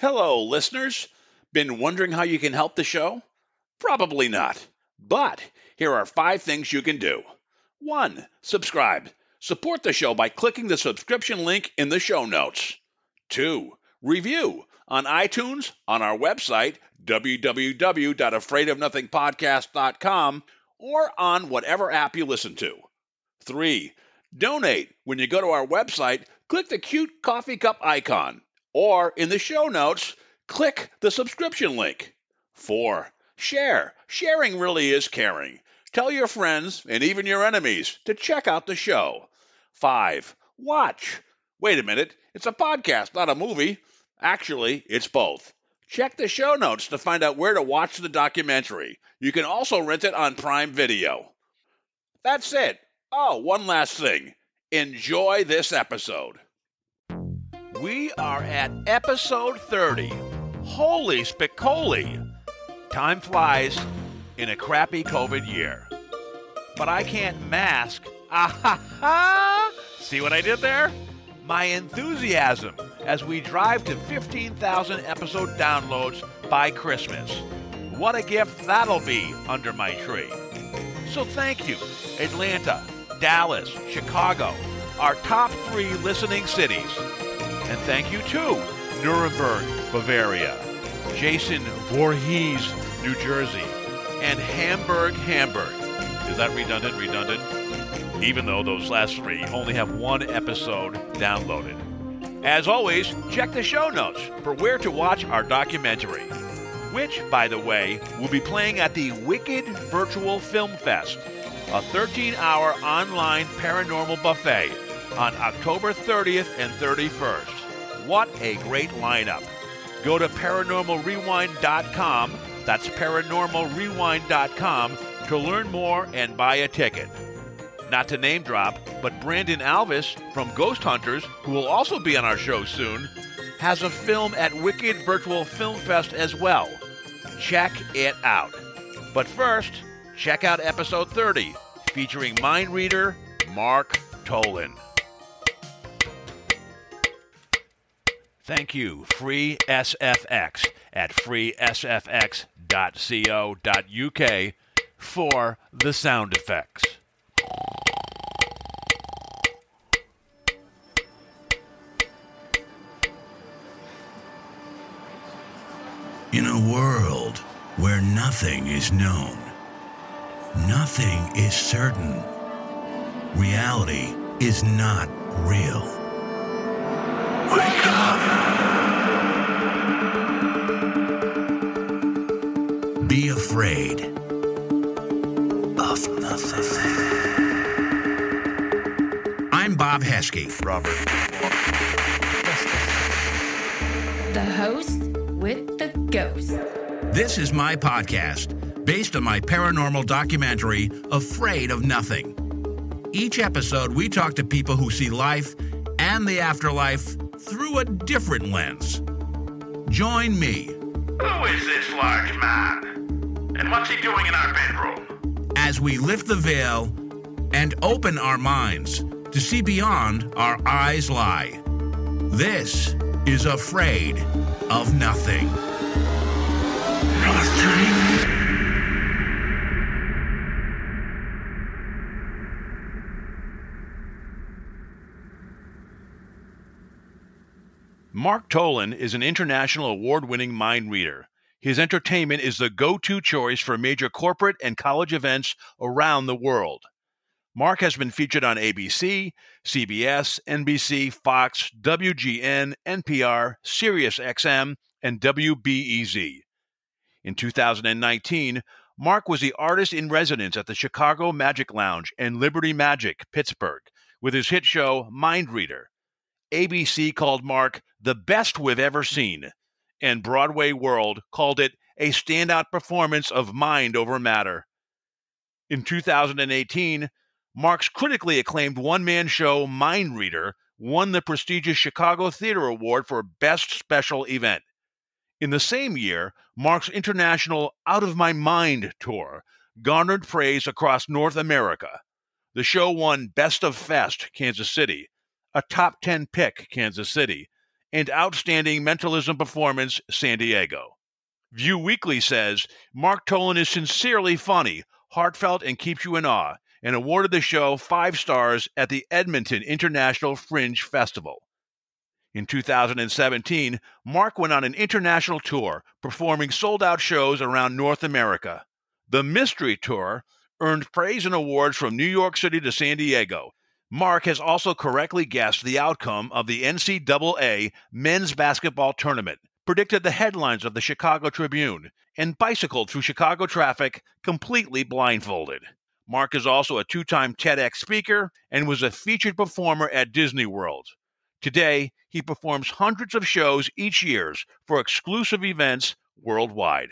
Hello, listeners. Been wondering how you can help the show? Probably not. But here are 5 things you can do. 1. Subscribe. Support the show by clicking the subscription link in the show notes. 2. Review on iTunes, on our website, www.afraidofnothingpodcast.com, or on whatever app you listen to. 3. Donate. When you go to our website, click the cute coffee cup icon. Or in the show notes, click the subscription link. 4. Share. Sharing really is caring. Tell your friends and even your enemies to check out the show. 5. Watch. Wait a minute, it's a podcast, not a movie. Actually, it's both. Check the show notes to find out where to watch the documentary. You can also rent it on Prime Video. That's it. Oh, one last thing. Enjoy this episode. We are at episode 30. Holy spicoli. Time flies in a crappy COVID year. But I can't mask, see what I did there? My enthusiasm as we drive to 15,000 episode downloads by Christmas. What a gift that'll be under my tree. So thank you, Atlanta, Dallas, Chicago, our top 3 listening cities. And thank you to Nuremberg, Bavaria, Jason Voorhees, New Jersey, and Hamburg. Is that redundant? Even though those last 3 only have 1 episode downloaded. As always, check the show notes for where to watch our documentary, which, by the way, will be playing at the Wicked Virtual Film Fest, a 13-hour online paranormal buffet on October 30th and 31st. What a great lineup. Go to paranormalrewind.com, that's paranormalrewind.com, to learn more and buy a ticket. Not to name drop, but Brandon Alvis from Ghost Hunters, who will also be on our show soon, has a film at Wicked Virtual Film Fest as well. Check it out. But first, check out episode 30, featuring mind reader Mark Toland. Thank you, Free SFX at freesfx.co.uk for the sound effects. In a world where nothing is known, nothing is certain, reality is not real. Wake up! Be afraid of nothing. I'm Bob Heskey. Robert. The host with the ghost. This is my podcast, based on my paranormal documentary, Afraid of Nothing. Each episode, we talk to people who see life and the afterlife through a different lens. Join me. Who is this large man? And what's he doing in our bedroom? As we lift the veil and open our minds to see beyond our eyes lie. This is Afraid of Nothing. Mark Toland is an international award-winning mind reader. His entertainment is the go-to choice for major corporate and college events around the world. Mark has been featured on ABC, CBS, NBC, Fox, WGN, NPR, SiriusXM, and WBEZ. In 2019, Mark was the artist in residence at the Chicago Magic Lounge and Liberty Magic, Pittsburgh, with his hit show Mind Reader. ABC called Mark the best we've ever seen, and Broadway World called it a standout performance of mind over matter. In 2018, Mark's critically acclaimed one-man show Mind Reader won the prestigious Chicago Theater Award for Best Special Event. In the same year, Mark's international Out of My Mind tour garnered praise across North America. The show won Best of Fest, Kansas City, a top 10 pick, Kansas City, and Outstanding Mentalism Performance, San Diego. Vue Weekly says, Mark Toland is sincerely funny, heartfelt, and keeps you in awe, and awarded the show 5 stars at the Edmonton International Fringe Festival. In 2017, Mark went on an international tour, performing sold-out shows around North America. The Mystery Tour earned praise and awards from New York City to San Diego. Mark has also correctly guessed the outcome of the NCAA men's basketball tournament, predicted the headlines of the Chicago Tribune, and bicycled through Chicago traffic completely blindfolded. Mark is also a 2-time TEDx speaker and was a featured performer at Disney World. Today, he performs hundreds of shows each year for exclusive events worldwide.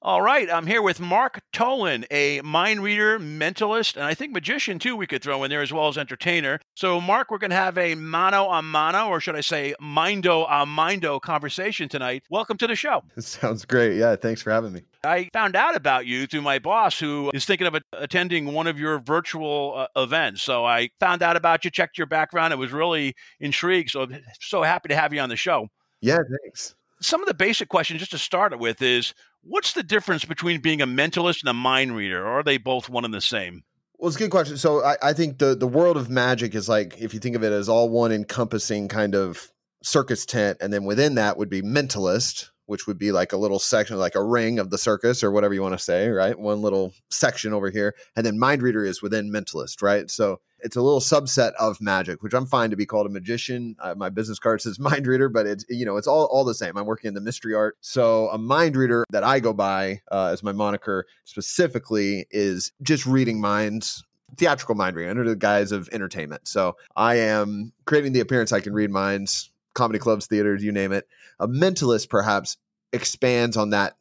All right, I'm here with Mark Toland, a mind reader, mentalist, and I think magician, too, we could throw in there, as well as entertainer. So, Mark, we're going to have a mano-a-mano, or should I say mindo-a-mindo conversation tonight. Welcome to the show. Sounds great. Yeah, thanks for having me. I found out about you through my boss, who is thinking of attending one of your virtual events. So I found out about you, checked your background. I was really intrigued. So happy to have you on the show. Yeah, thanks. Some of the basic questions, just to start it with, is what's the difference between being a mentalist and a mind reader? Or are they both one and the same? Well, it's a good question. So I think the world of magic is like, if you think of it as all one encompassing kind of circus tent, and then within that would be mentalist, which would be like a little section, like a ring of the circus or whatever you want to say, right? One little section over here. And then mind reader is within mentalist, right? So it's a little subset of magic, which I'm fine to be called a magician. My business card says mind reader, but it's all the same. I'm working in the mystery art. So a mind reader that I go by as my moniker specifically is just reading minds, theatrical mind reading under the guise of entertainment. So I am creating the appearance I can read minds, comedy clubs, theaters, you name it. A mentalist perhaps expands on that,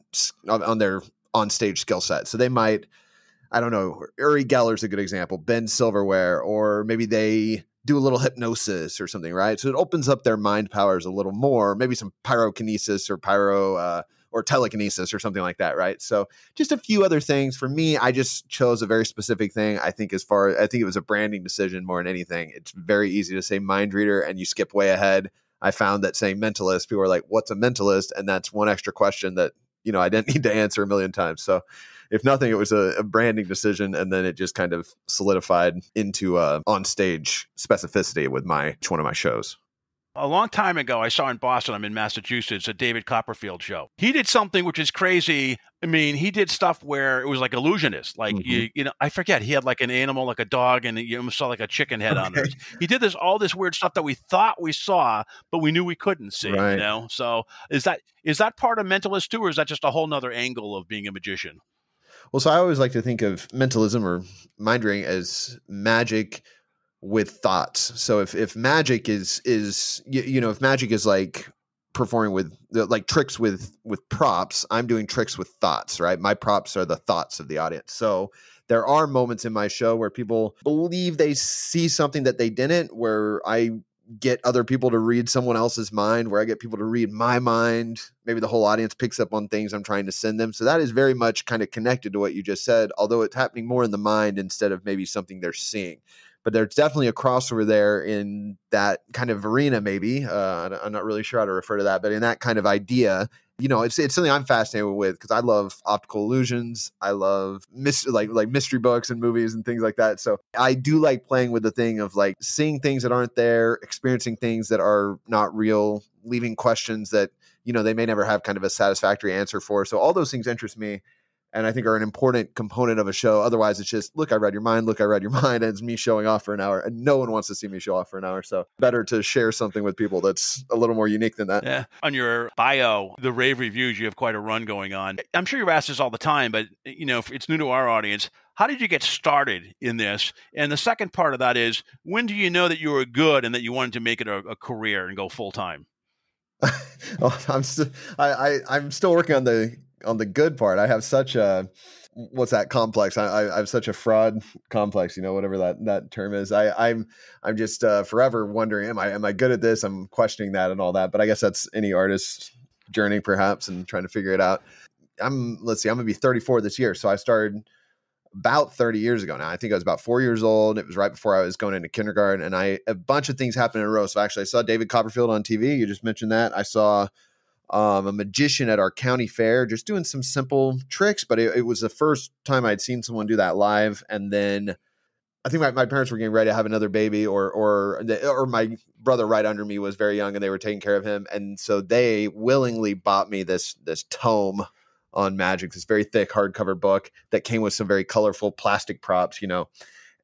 on their on-stage skill set. So they might, I don't know, Uri Geller's a good example, bend silverware, or maybe they do a little hypnosis or something, right? So it opens up their mind powers a little more, maybe some pyrokinesis or telekinesis or something like that, right? So just a few other things. For me, I just chose a very specific thing. I think it was a branding decision more than anything. It's very easy to say mind reader and you skip way ahead. I found that saying mentalist, people are like, what's a mentalist? And that's one extra question that, I didn't need to answer a million times. So if nothing, it was a branding decision. And then it just kind of solidified into on-stage specificity with one of my shows. A long time ago, I saw in Boston, I'm in Massachusetts, a David Copperfield show. He did something which is crazy. I mean, he did stuff where it was like illusionist. Like, I forget, he had like an animal, like a dog, and you almost saw like a chicken head on it. He did all this weird stuff that we thought we saw, but we knew we couldn't see, right. So is that part of mentalist too, or is that just a whole nother angle of being a magician? Well, so I always like to think of mentalism or mind reading as magic with thoughts. So if magic is if magic is like performing with like tricks with props, I'm doing tricks with thoughts, right? My props are the thoughts of the audience. So there are moments in my show where people believe they see something that they didn't, where I get other people to read someone else's mind, where I get people to read my mind. Maybe the whole audience picks up on things I'm trying to send them. So that is very much kind of connected to what you just said, although it's happening more in the mind instead of maybe something they're seeing. But there's definitely a crossover there in that kind of arena, maybe. I'm not really sure how to refer to that, but in that kind of idea, it's something I'm fascinated with because I love optical illusions. I love like mystery books and movies and things like that. So I do like playing with the thing of like seeing things that aren't there, experiencing things that are not real, leaving questions that, they may never have kind of a satisfactory answer for. So all those things interest me. And I think are an important component of a show. Otherwise, it's just, look, I read your mind. Look, I read your mind. And it's me showing off for an hour. And no one wants to see me show off for an hour. So better to share something with people that's a little more unique than that. Yeah. On your bio, the rave reviews, you have quite a run going on. I'm sure you're asked this all the time, but, if it's new to our audience, how did you get started in this? And the second part of that is, when do you know that you were good and that you wanted to make it a career and go full time? I'm still working on the good part. I have such a, what's that complex? I have such a fraud complex, whatever that term is. I'm just forever wondering, am I good at this? I'm questioning that and all that, but I guess that's any artist's journey perhaps and trying to figure it out. I'm going to be 34 this year. So I started about 30 years ago now. I think I was about 4 years old. It was right before I was going into kindergarten, and a bunch of things happened in a row. So actually I saw David Copperfield on TV. You just mentioned that. I saw a magician at our county fair just doing some simple tricks, but it was the first time I'd seen someone do that live. And then I think my parents were getting ready to have another baby, or my brother right under me was very young and they were taking care of him. And so they willingly bought me this tome on magic, this very thick hardcover book that came with some very colorful plastic props,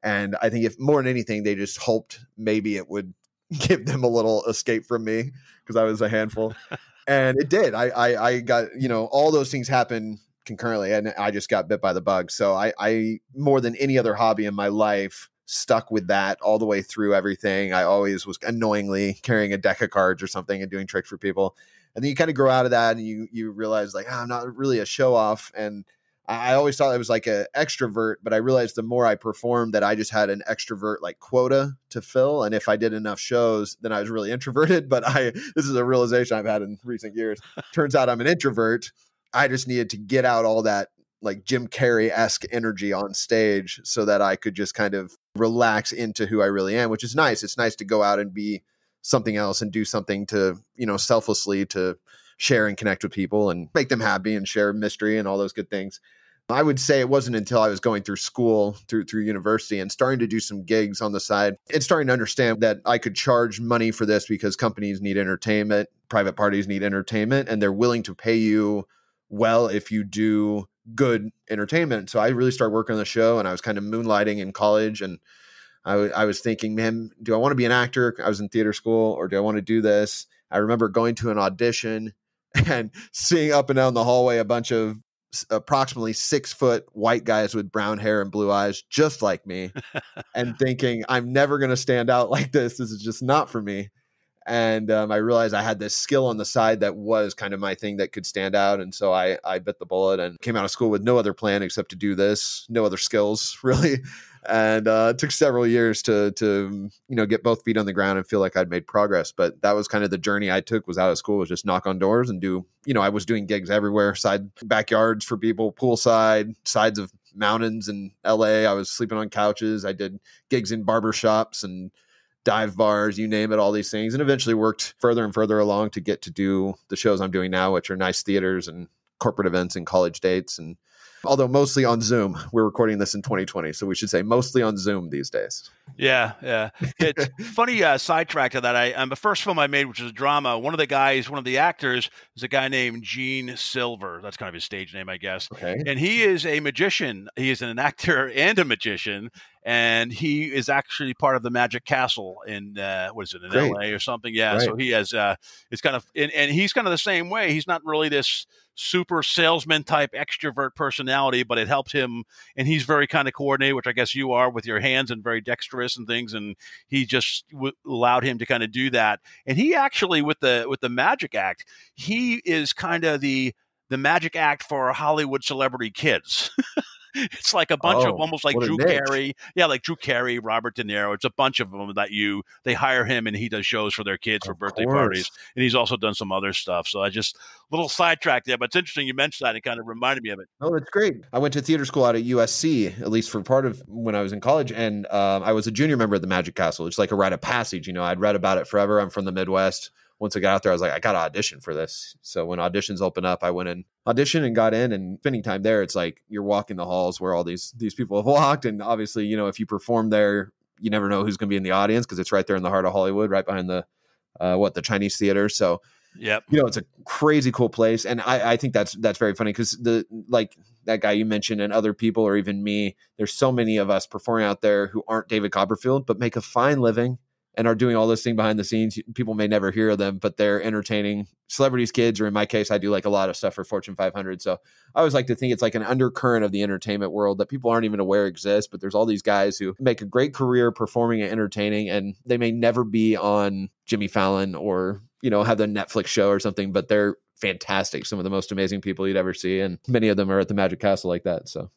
And I think if more than anything, they just hoped maybe it would give them a little escape from me because I was a handful. And it did. I got, all those things happen concurrently, and I just got bit by the bug. So I more than any other hobby in my life stuck with that all the way through everything. I always was annoyingly carrying a deck of cards or something and doing tricks for people. And then you kind of grow out of that and you realize like, I'm not really a show off. And I always thought I was like an extrovert, but I realized the more I performed that I just had an extrovert like quota to fill. And if I did enough shows, then I was really introverted. But this is a realization I've had in recent years. Turns out I'm an introvert. I just needed to get out all that like Jim Carrey-esque energy on stage so that I could just kind of relax into who I really am, which is nice. It's nice to go out and be something else and do something to, selflessly to share and connect with people and make them happy and share mystery and all those good things. I would say it wasn't until I was going through school, through university and starting to do some gigs on the side and starting to understand that I could charge money for this because companies need entertainment, private parties need entertainment, and they're willing to pay you well if you do good entertainment. So I really started working on the show, and I was kind of moonlighting in college, and I was thinking, man, do I want to be an actor? I was in theater school, or do I want to do this? I remember going to an audition and seeing up and down the hallway a bunch of approximately 6-foot white guys with brown hair and blue eyes, just like me, and thinking, I'm never going to stand out like this. This is just not for me. And I realized I had this skill on the side that was kind of my thing that could stand out. And so I bit the bullet and came out of school with no other plan except to do this, no other skills really. And it took several years to get both feet on the ground and feel like I'd made progress. But that was kind of the journey I took, was out of school, was just knock on doors and do, I was doing gigs everywhere, backyards for people, poolside, sides of mountains in LA. I was sleeping on couches. I did gigs in barbershops and dive bars, you name it, all these things, and eventually worked further and further along to get to do the shows I'm doing now, which are nice theaters and corporate events and college dates. And although mostly on Zoom, we're recording this in 2020, so we should say mostly on Zoom these days. Yeah. It's funny sidetrack to that. The first film I made, which is a drama, one of the actors is a guy named Gene Silver. That's kind of his stage name, I guess. Okay. And he is a magician. He is an actor and a magician. And he is actually part of the Magic Castle in Great. LA or something? Yeah. Right. So he has it's kind of and he's kind of the same way. He's not really this super salesman type extrovert personality, but it helped him. And he's very kind of coordinated, which I guess you are with your hands, and very dexterous and things. And he just allowed him to kind of do that. And he actually with the Magic Act, he is kind of the magic act for Hollywood celebrity kids. It's like a bunch of almost like Drew Carey. Yeah, like Drew Carey, Robert De Niro. It's a bunch of them that they hire him and he does shows for their kids for birthday parties. And he's also done some other stuff. So I just little sidetrack there, but it's interesting you mentioned that. It kind of reminded me of it. Oh, that's great. I went to theater school out at USC, at least for part of when I was in college. And I was a junior member of the Magic Castle. It's like a rite of passage. I'd read about it forever. I'm from the Midwest. Once I got out there, I was like, I got to audition for this. So when auditions open up, I went in, auditioned and got in, and spending time there, it's like you're walking the halls where all these people have walked. And obviously, if you perform there, you never know who's going to be in the audience because it's right there in the heart of Hollywood, right behind the Chinese theater. So, yep. It's a crazy cool place. And I think that's very funny because that guy you mentioned and other people, or even me, there's so many of us performing out there who aren't David Copperfield, but make a fine living and are doing all this thing behind the scenes. People may never hear of them, but they're entertaining celebrities' kids, or in my case, I do like a lot of stuff for Fortune 500. So I always like to think it's like an undercurrent of the entertainment world that people aren't even aware exists, but there's all these guys who make a great career performing and entertaining, and they may never be on Jimmy Fallon or, have the Netflix show or something, but they're fantastic. Some of the most amazing people you'd ever see. And many of them are at the Magic Castle like that. So.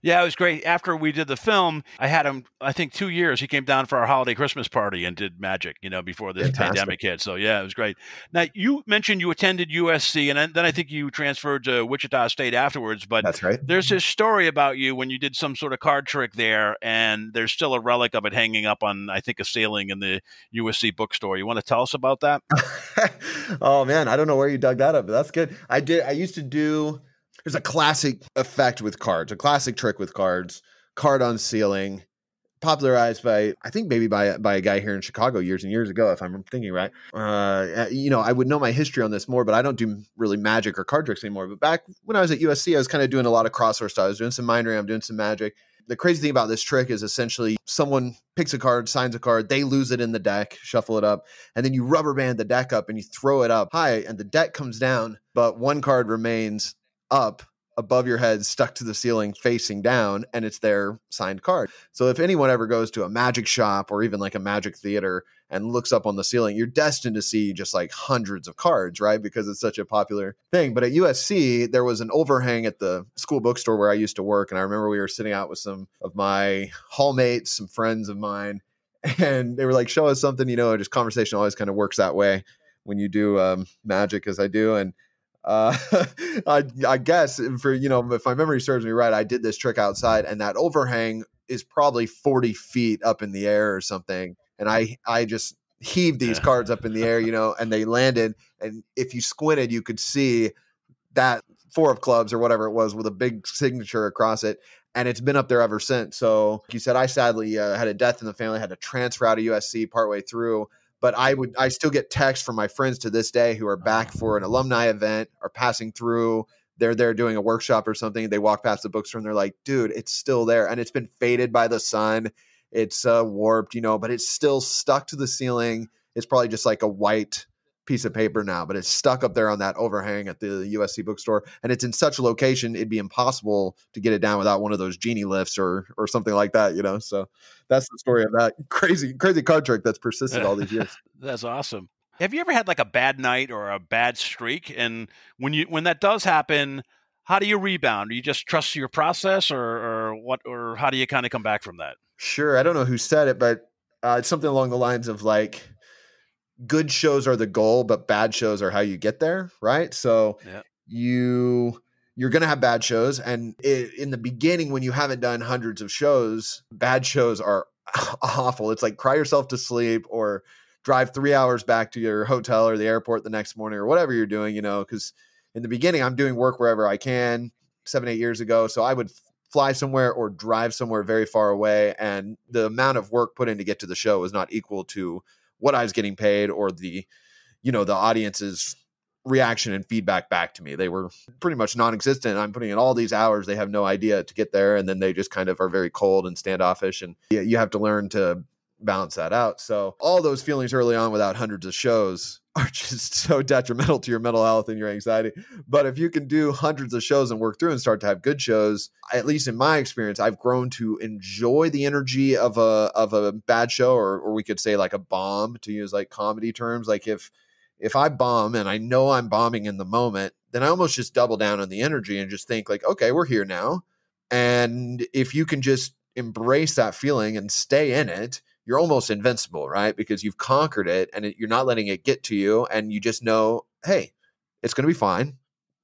Yeah, it was great. After we did the film, I had him, I think 2 years. He came down for our holiday Christmas party and did magic, before this pandemic hit. So yeah, it was great. Now, you mentioned you attended USC, and then I think you transferred to Wichita State afterwards. But That's right. There's this story about you when you did some sort of card trick there, and there's still a relic of it hanging up on, I think, a ceiling in the USC bookstore. You want to tell us about that? Oh man, I don't know where you dug that up, but that's good. I used to do. There's a classic effect with cards, a classic trick with cards, card on ceiling, popularized by, I think maybe by a guy here in Chicago years and years ago, if I'm thinking right. I would know my history on this more, but I don't do really magic or card tricks anymore. But back when I was at USC, I was kind of doing a lot of crossword stuff. I was doing some mind reading, I'm doing some magic. The crazy thing about this trick is essentially someone picks a card, signs a card, they lose it in the deck, shuffle it up, and then you rubber band the deck up and you throw it up high and the deck comes down, but one card remains up above your head, stuck to the ceiling, facing down, and it's their signed card. So if anyone ever goes to a magic shop or even like a magic theater and looks up on the ceiling, you're destined to see just like hundreds of cards, right? Because it's such a popular thing. But at USC, there was an overhang at the school bookstore where I used to work. And I remember we were sitting out with some of my hallmates, some friends of mine, and they were like, show us something, just conversation always kind of works that way when you do magic as I do. And I guess for, if my memory serves me right, I did this trick outside and that overhang is probably 40 feet up in the air or something. And I just heaved these cards up in the air, and they landed. And if you squinted, you could see that 4 of clubs or whatever it was with a big signature across it. And it's been up there ever since. So like you said, I sadly had a death in the family, had to transfer out of USC partway through. But I still get texts from my friends to this day who are back for an alumni event or passing through. They're there doing a workshop or something. They walk past the bookstore and they're like, dude, it's still there. And it's been faded by the sun. It's warped, but it's still stuck to the ceiling. It's probably just like a white piece of paper now, but it's stuck up there on that overhang at the USC bookstore. And it's in such a location, it'd be impossible to get it down without one of those genie lifts or something like that, So that's the story of that crazy card trick that's persisted all these years. That's awesome. Have you ever had like a bad night or a bad streak? And when that does happen, how do you rebound? Do you just trust your process or what, or how do you kind of come back from that? Sure. I don't know who said it, but it's something along the lines of like, good shows are the goal, but bad shows are how you get there. Right. So you're going to have bad shows. And in the beginning, when you haven't done hundreds of shows, bad shows are awful. It's like cry yourself to sleep or drive 3 hours back to your hotel or the airport the next morning or whatever you're doing, because in the beginning I'm doing work wherever I can 7-8 years ago. So I would fly somewhere or drive somewhere very far away. And the amount of work put in to get to the show was not equal to what I was getting paid or the audience's reaction and feedback back to me. They were pretty much non-existent. I'm putting in all these hours. They have no idea to get there. And then they just kind of are very cold and standoffish. And you have to learn to balance that out. So all those feelings early on without hundreds of shows are just so detrimental to your mental health and your anxiety. But if you can do hundreds of shows and work through and start to have good shows, at least in my experience, I've grown to enjoy the energy of a bad show, or we could say like a bomb, to use like comedy terms. Like if I bomb and I know I'm bombing in the moment, then I almost just double down on the energy and just think like, okay, we're here now. And if you can just embrace that feeling and stay in it, you're almost invincible, right? Because you've conquered it and you're not letting it get to you. And you just know, hey, it's going to be fine.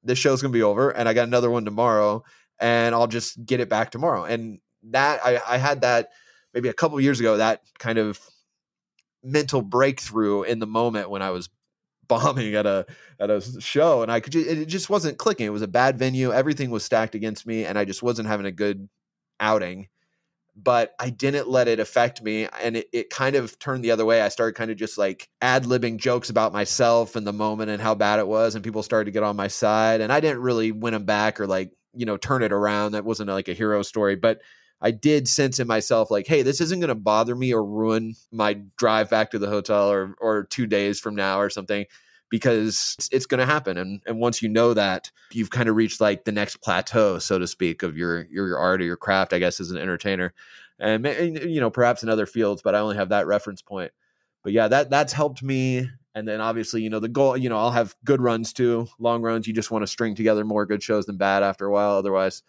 This show's going to be over. And I got another one tomorrow and I'll just get it back tomorrow. And that I had that maybe a couple of years ago, that kind of mental breakthrough in the moment when I was bombing at a show and it just wasn't clicking. It was a bad venue. Everything was stacked against me and I just wasn't having a good outing. But I didn't let it affect me. And it kind of turned the other way. I started kind of just like ad-libbing jokes about myself in the moment and how bad it was. And people started to get on my side. And I didn't really win them back or like, turn it around. That wasn't like a hero story. But I did sense in myself like, hey, this isn't going to bother me or ruin my drive back to the hotel or 2 days from now or something, because it's going to happen. And once you know that, you've kind of reached like the next plateau, so to speak, of your art or your craft, I guess, as an entertainer. And, perhaps in other fields, but I only have that reference point. But yeah, that's helped me. And then obviously, the goal, I'll have good runs too, long runs. You just want to string together more good shows than bad after a while. Otherwise,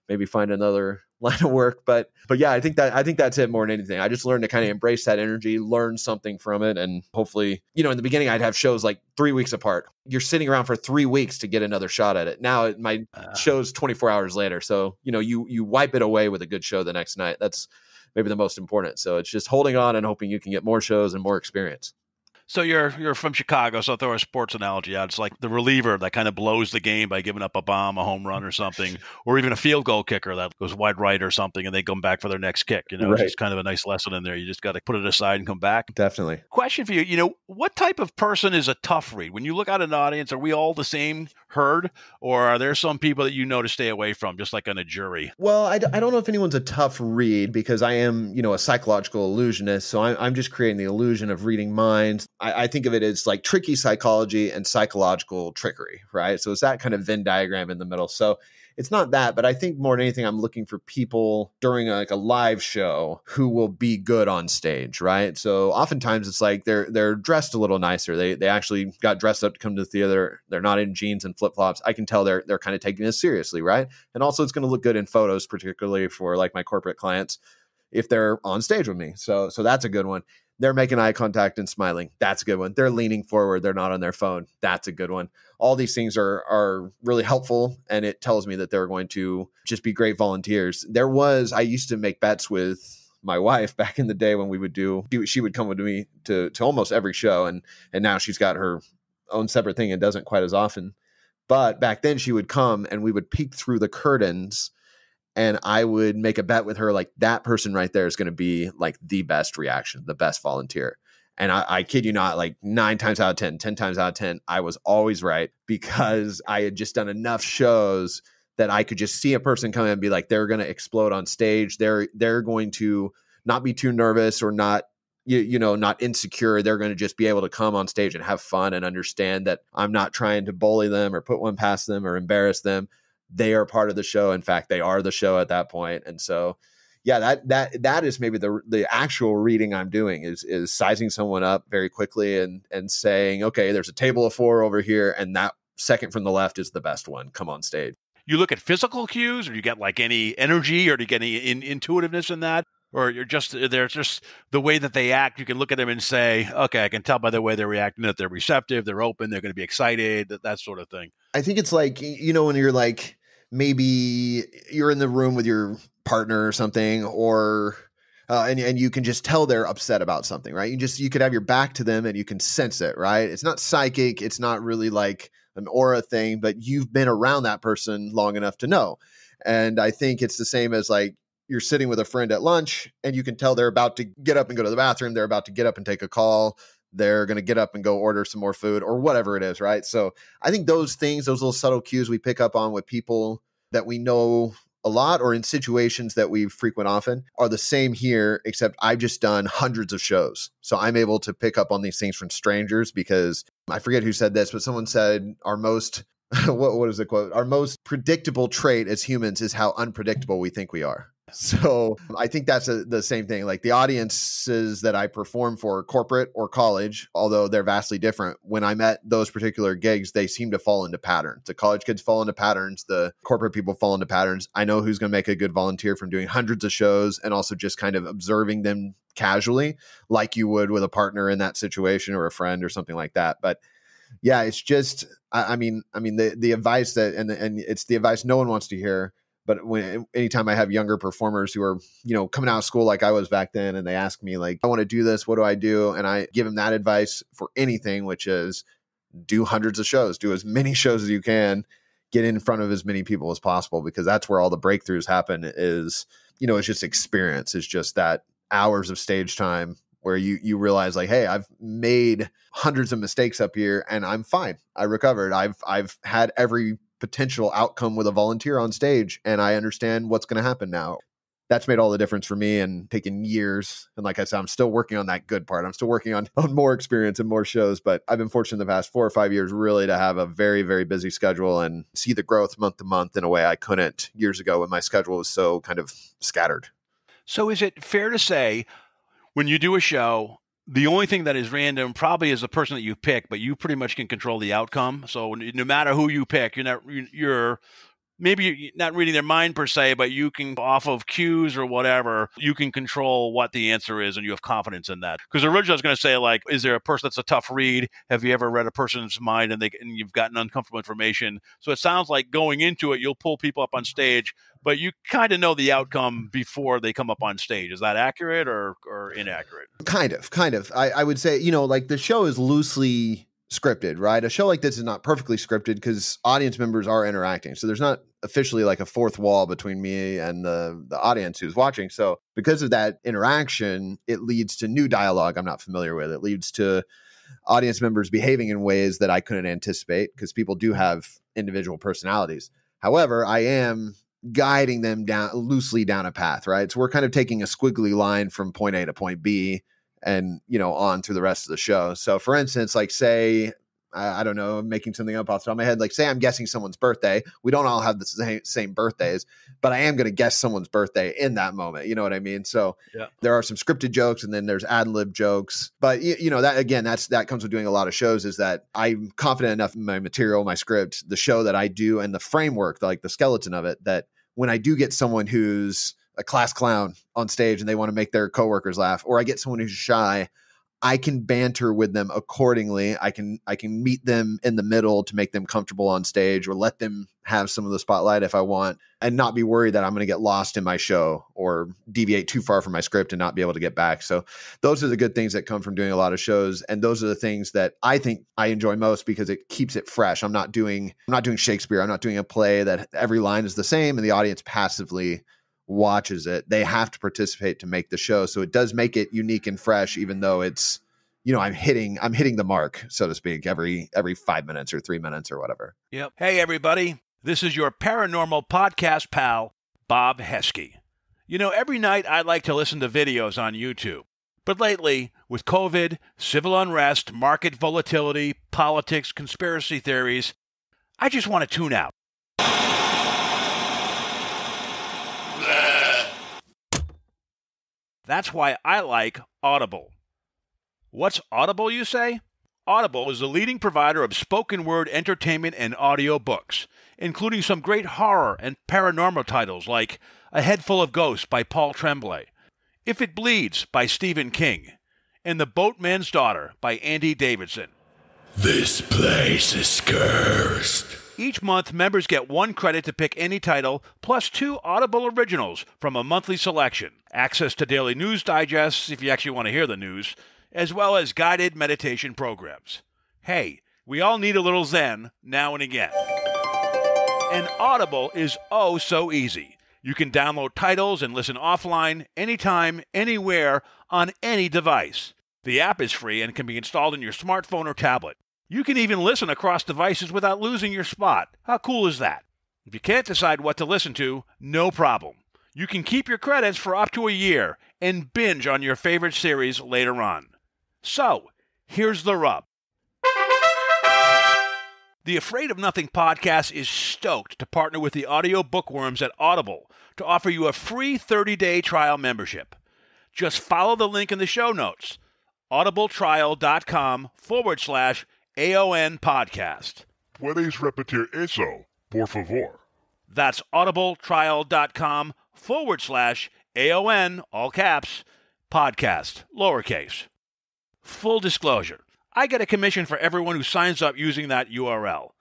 maybe find another line of work. But yeah, I think that's it more than anything. I just learned to kind of embrace that energy, learn something from it. And hopefully, in the beginning, I'd have shows like 3 weeks apart. You're sitting around for 3 weeks to get another shot at it. Now my show's 24 hours later. So, you wipe it away with a good show the next night. That's maybe the most important. So it's just holding on and hoping you can get more shows and more experience. So you're from Chicago, so I'll throw a sports analogy out. It's like the reliever that kind of blows the game by giving up a bomb, a home run or something, or even a field goal kicker that goes wide right or something, and they come back for their next kick. Right. It's just kind of a nice lesson in there. You just got to put it aside and come back. Definitely. Question for you, what type of person is a tough read? When you look at an audience, are we all the same herd, or are there some people that to stay away from, just like on a jury? Well, I don't know if anyone's a tough read because I am, a psychological illusionist. So I'm just creating the illusion of reading minds. I think of it as like tricky psychology and psychological trickery, right? So it's that kind of Venn diagram in the middle. So it's not that, but I think more than anything, I'm looking for people during a live show who will be good on stage, right? So oftentimes it's like they're dressed a little nicer. They actually got dressed up to come to the theater. They're not in jeans and flip flops. I can tell they're kind of taking this seriously, right? And also it's going to look good in photos, particularly for like my corporate clients if they're on stage with me. So that's a good one. They're making eye contact and smiling. That's a good one. They're leaning forward. They're not on their phone. That's a good one. All these things are really helpful. And it tells me that they're going to just be great volunteers. I used to make bets with my wife back in the day when we would she would come with me to almost every show. And now she's got her own separate thing and doesn't quite as often. But back then she would come and we would peek through the curtains and I would make a bet with her, like that person right there is going to be like the best reaction, the best volunteer. And I kid you not, like 9 times out of 10, 10 times out of 10, I was always right because I had just done enough shows that I could just see a person come in and be like, they're going to explode on stage. They're going to not be too nervous or not, not insecure. They're going to just be able to come on stage and have fun and understand that I'm not trying to bully them or put one past them or embarrass them. They are part of the show. In fact, they are the show at that point. And so, yeah, that is maybe the actual reading I'm doing is sizing someone up very quickly and saying, okay, there's a table of 4 over here. And that second from the left is the best one. Come on stage. You look at physical cues, or you get like any energy, or do you get any intuitiveness in that? Or they're just the way that they act. You can look at them and say, okay, I can tell by the way they're reacting that they're receptive, they're open, they're going to be excited, that sort of thing. I think it's like, when you're like, maybe you're in the room with your partner or something, or and you can just tell they're upset about something, right? You could have your back to them and you can sense it, right? It's not psychic. It's not really like an aura thing, but you've been around that person long enough to know. And I think it's the same as like you're sitting with a friend at lunch and you can tell they're about to get up and go to the bathroom. They're about to get up and take a call. They're going to get up and go order some more food or whatever it is, right? So I think those things, those little subtle cues we pick up on with people that we know a lot or in situations that we frequent often are the same here, except I've just done hundreds of shows. So I'm able to pick up on these things from strangers because I forget who said this, but someone said our most, what is the quote? Our most predictable trait as humans is how unpredictable we think we are. So I think that's the same thing. Like the audiences that I perform for, corporate or college, although they're vastly different, when I'm at those particular gigs, they seem to fall into patterns. The college kids fall into patterns. The corporate people fall into patterns. I know who's going to make a good volunteer from doing hundreds of shows and also just kind of observing them casually, like you would with a partner in that situation or a friend or something like that. But yeah, it's just, I mean, the advice that, and it's the advice no one wants to hear. But anytime I have younger performers who are, coming out of school like I was back then, and they ask me like, I want to do this, what do I do? And I give them that advice for anything, which is do hundreds of shows, do as many shows as you can, get in front of as many people as possible, because that's where all the breakthroughs happen is, it's just experience. It's just that hours of stage time where you realize like, hey, I've made hundreds of mistakes up here and I'm fine. I recovered. I've had every potential outcome with a volunteer on stage, and I understand what's going to happen now. That's made all the difference for me and taken years. And like I said, I'm still working on that good part. I'm still working on more experience and more shows, but I've been fortunate the past 4 or 5 years really to have a very, very busy schedule and see the growth month to month in a way I couldn't years ago when my schedule was so kind of scattered. So is it fair to say when you do a show, the only thing that is random probably is the person that you pick, but you pretty much can control the outcome. So no matter who you pick, you're maybe you're not reading their mind per se, but you can, off of cues or whatever, you can control what the answer is and you have confidence in that. Because originally I was going to say, like, is there a person that's a tough read? Have you ever read a person's mind and you've gotten uncomfortable information? So it sounds like going into it, you'll pull people up on stage, but you kind of know the outcome before they come up on stage. Is that accurate or inaccurate? Kind of. I would say, like the show is loosely scripted, right? A show like this is not perfectly scripted because audience members are interacting. So there's not officially like a fourth wall between me and the audience who's watching. So because of that interaction, it leads to new dialogue I'm not familiar with. It leads to audience members behaving in ways that I couldn't anticipate because people do have individual personalities. However, I am guiding them loosely down a path, right? So we're kind of taking a squiggly line from point A to point B and, on through the rest of the show. So for instance, like say, I don't know, I'm making something up off the top of my head. Like say I'm guessing someone's birthday. We don't all have the same birthdays, but I am going to guess someone's birthday in that moment. You know what I mean? So There are some scripted jokes and then there's ad lib jokes. But that again, that comes with doing a lot of shows, is that I'm confident enough in my material, my script, the show that I do, and the framework, like the skeleton of it, that when I do get someone who's a class clown on stage and they want to make their coworkers laugh, or I get someone who's shy, I can banter with them accordingly. I can meet them in the middle to make them comfortable on stage, or let them have some of the spotlight if I want, and not be worried that I'm going to get lost in my show or deviate too far from my script and not be able to get back. So those are the good things that come from doing a lot of shows. And those are the things that I think I enjoy most because it keeps it fresh. I'm not doing Shakespeare. I'm not doing a play that every line is the same and the audience passively watches it. They have to participate to make the show. So it does make it unique and fresh, even though it's, I'm hitting the mark, so to speak, every 5 minutes or 3 minutes or whatever. Yep. Hey, everybody. This is your paranormal podcast pal, Bob Heskey. Every night I like to listen to videos on YouTube. But lately, with COVID, civil unrest, market volatility, politics, conspiracy theories, I just want to tune out. That's why I like Audible. What's Audible, you say? Audible is the leading provider of spoken word entertainment and audio books, including some great horror and paranormal titles like A Head Full of Ghosts by Paul Tremblay, If It Bleeds by Stephen King, and The Boatman's Daughter by Andy Davidson. This place is cursed. Each month, members get 1 credit to pick any title, plus 2 Audible originals from a monthly selection, access to daily news digests if you actually want to hear the news, as well as guided meditation programs. Hey, we all need a little Zen now and again. And Audible is oh so easy. You can download titles and listen offline, anytime, anywhere, on any device. The app is free and can be installed on your smartphone or tablet. You can even listen across devices without losing your spot. How cool is that? If you can't decide what to listen to, no problem. You can keep your credits for up to a year and binge on your favorite series later on. So, here's the rub. The Afraid of Nothing podcast is stoked to partner with the audio bookworms at Audible to offer you a free 30-day trial membership. Just follow the link in the show notes, audibletrial.com/AON podcast. Puedes repetir eso, por favor. That's audibletrial.com/AON, all caps, podcast, lowercase. Full disclosure, I get a commission for everyone who signs up using that URL.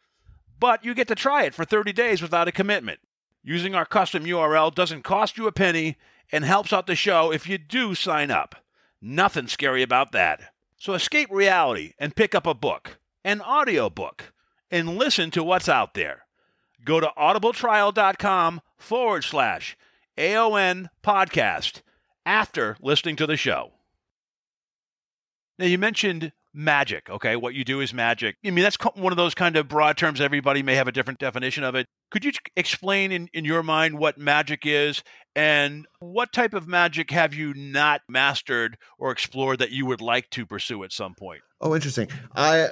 But you get to try it for 30 days without a commitment. Using our custom URL doesn't cost you a penny and helps out the show if you do sign up. Nothing scary about that. So escape reality and pick up a book, an audiobook, and listen to what's out there. Go to audibletrial.com/AON podcast after listening to the show. Now, you mentioned magic, okay? What you do is magic. I mean, that's one of those kind of broad terms. Everybody may have a different definition of it. Could you explain in your mind what magic is, and what type of magic have you not mastered or explored that you would like to pursue at some point? Oh, interesting.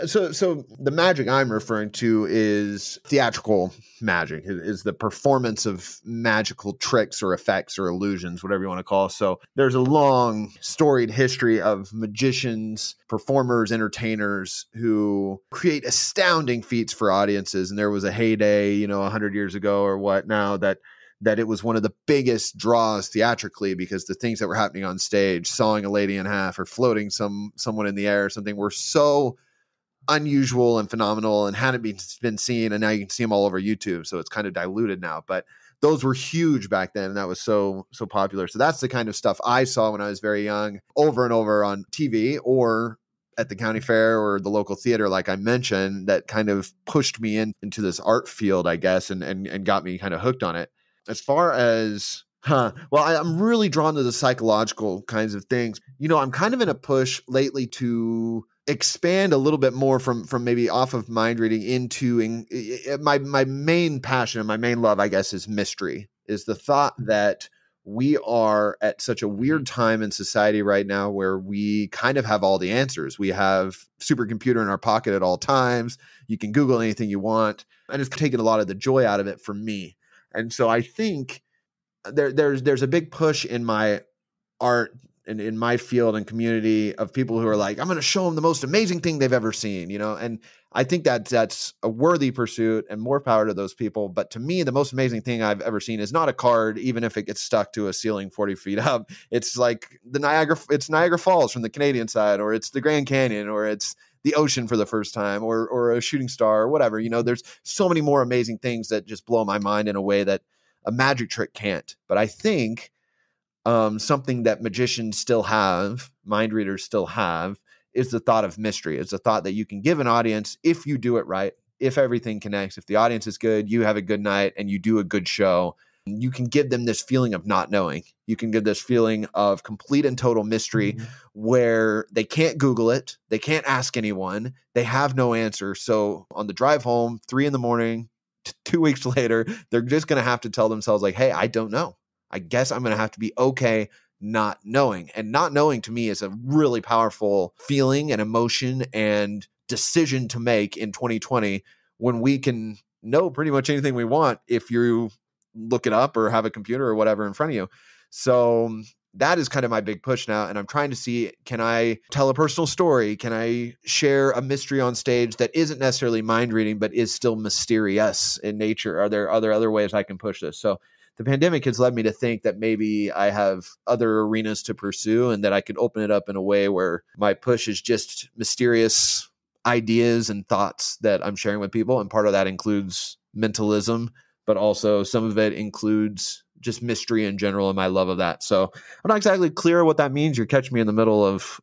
So the magic I'm referring to is theatrical magic, is the performance of magical tricks or effects or illusions, whatever you want to call it. So there's a long storied history of magicians, performers, entertainers who create astounding feats for audiences. And there was a heyday, 100 years ago or what now that it was one of the biggest draws theatrically, because the things that were happening on stage, sawing a lady in half or floating someone in the air or something, were so unusual and phenomenal and hadn't been seen. And now you can see them all over YouTube. So it's kind of diluted now, but those were huge back then. And that was so popular. So that's the kind of stuff I saw when I was very young, over and over on TV or at the county fair or the local theater, like I mentioned, that kind of pushed me into this art field, I guess, and got me kind of hooked on it. As far as, I'm really drawn to the psychological kinds of things. I'm kind of in a push lately to expand a little bit more from maybe off of mind reading into my main passion and my main love, I guess, is mystery, is the thought that we are at such a weird time in society right now where we kind of have all the answers. We have supercomputer in our pocket at all times. You can Google anything you want. And it's taken a lot of the joy out of it for me. And so I think there's a big push in my art and in my field and community of people who are like, I'm going to show them the most amazing thing they've ever seen, and I think that's a worthy pursuit and more power to those people. But to me, the most amazing thing I've ever seen is not a card, even if it gets stuck to a ceiling 40 feet up. It's like it's Niagara Falls from the Canadian side, or it's the Grand Canyon, or it's the ocean for the first time, or a shooting star, or whatever. There's so many more amazing things that just blow my mind in a way that a magic trick can't. But I think something that magicians still have, mind readers still have, is the thought of mystery. It's the thought that you can give an audience, if you do it right, if everything connects, if the audience is good, you have a good night and you do a good show, you can give them this feeling of not knowing. You can give this feeling of complete and total mystery where they can't Google it. They can't ask anyone. They have no answer. So on the drive home, 3 a.m, 2 weeks later, they're just going to have to tell themselves like, hey, I don't know. I guess I'm going to have to be okay not knowing. And not knowing to me is a really powerful feeling and emotion and decision to make in 2020, when we can know pretty much anything we want if you look it up or have a computer or whatever in front of you. So that is kind of my big push now. And I'm trying to see, can I tell a personal story? Can I share a mystery on stage that isn't necessarily mind reading, but is still mysterious in nature? Are there other ways I can push this? So the pandemic has led me to think that maybe I have other arenas to pursue and that I could open it up in a way where my push is just mysterious ideas and thoughts that I'm sharing with people. And part of that includes mentalism, but also some of it includes just mystery in general and my love of that. So I'm not exactly clear what that means. You're catching me in the middle of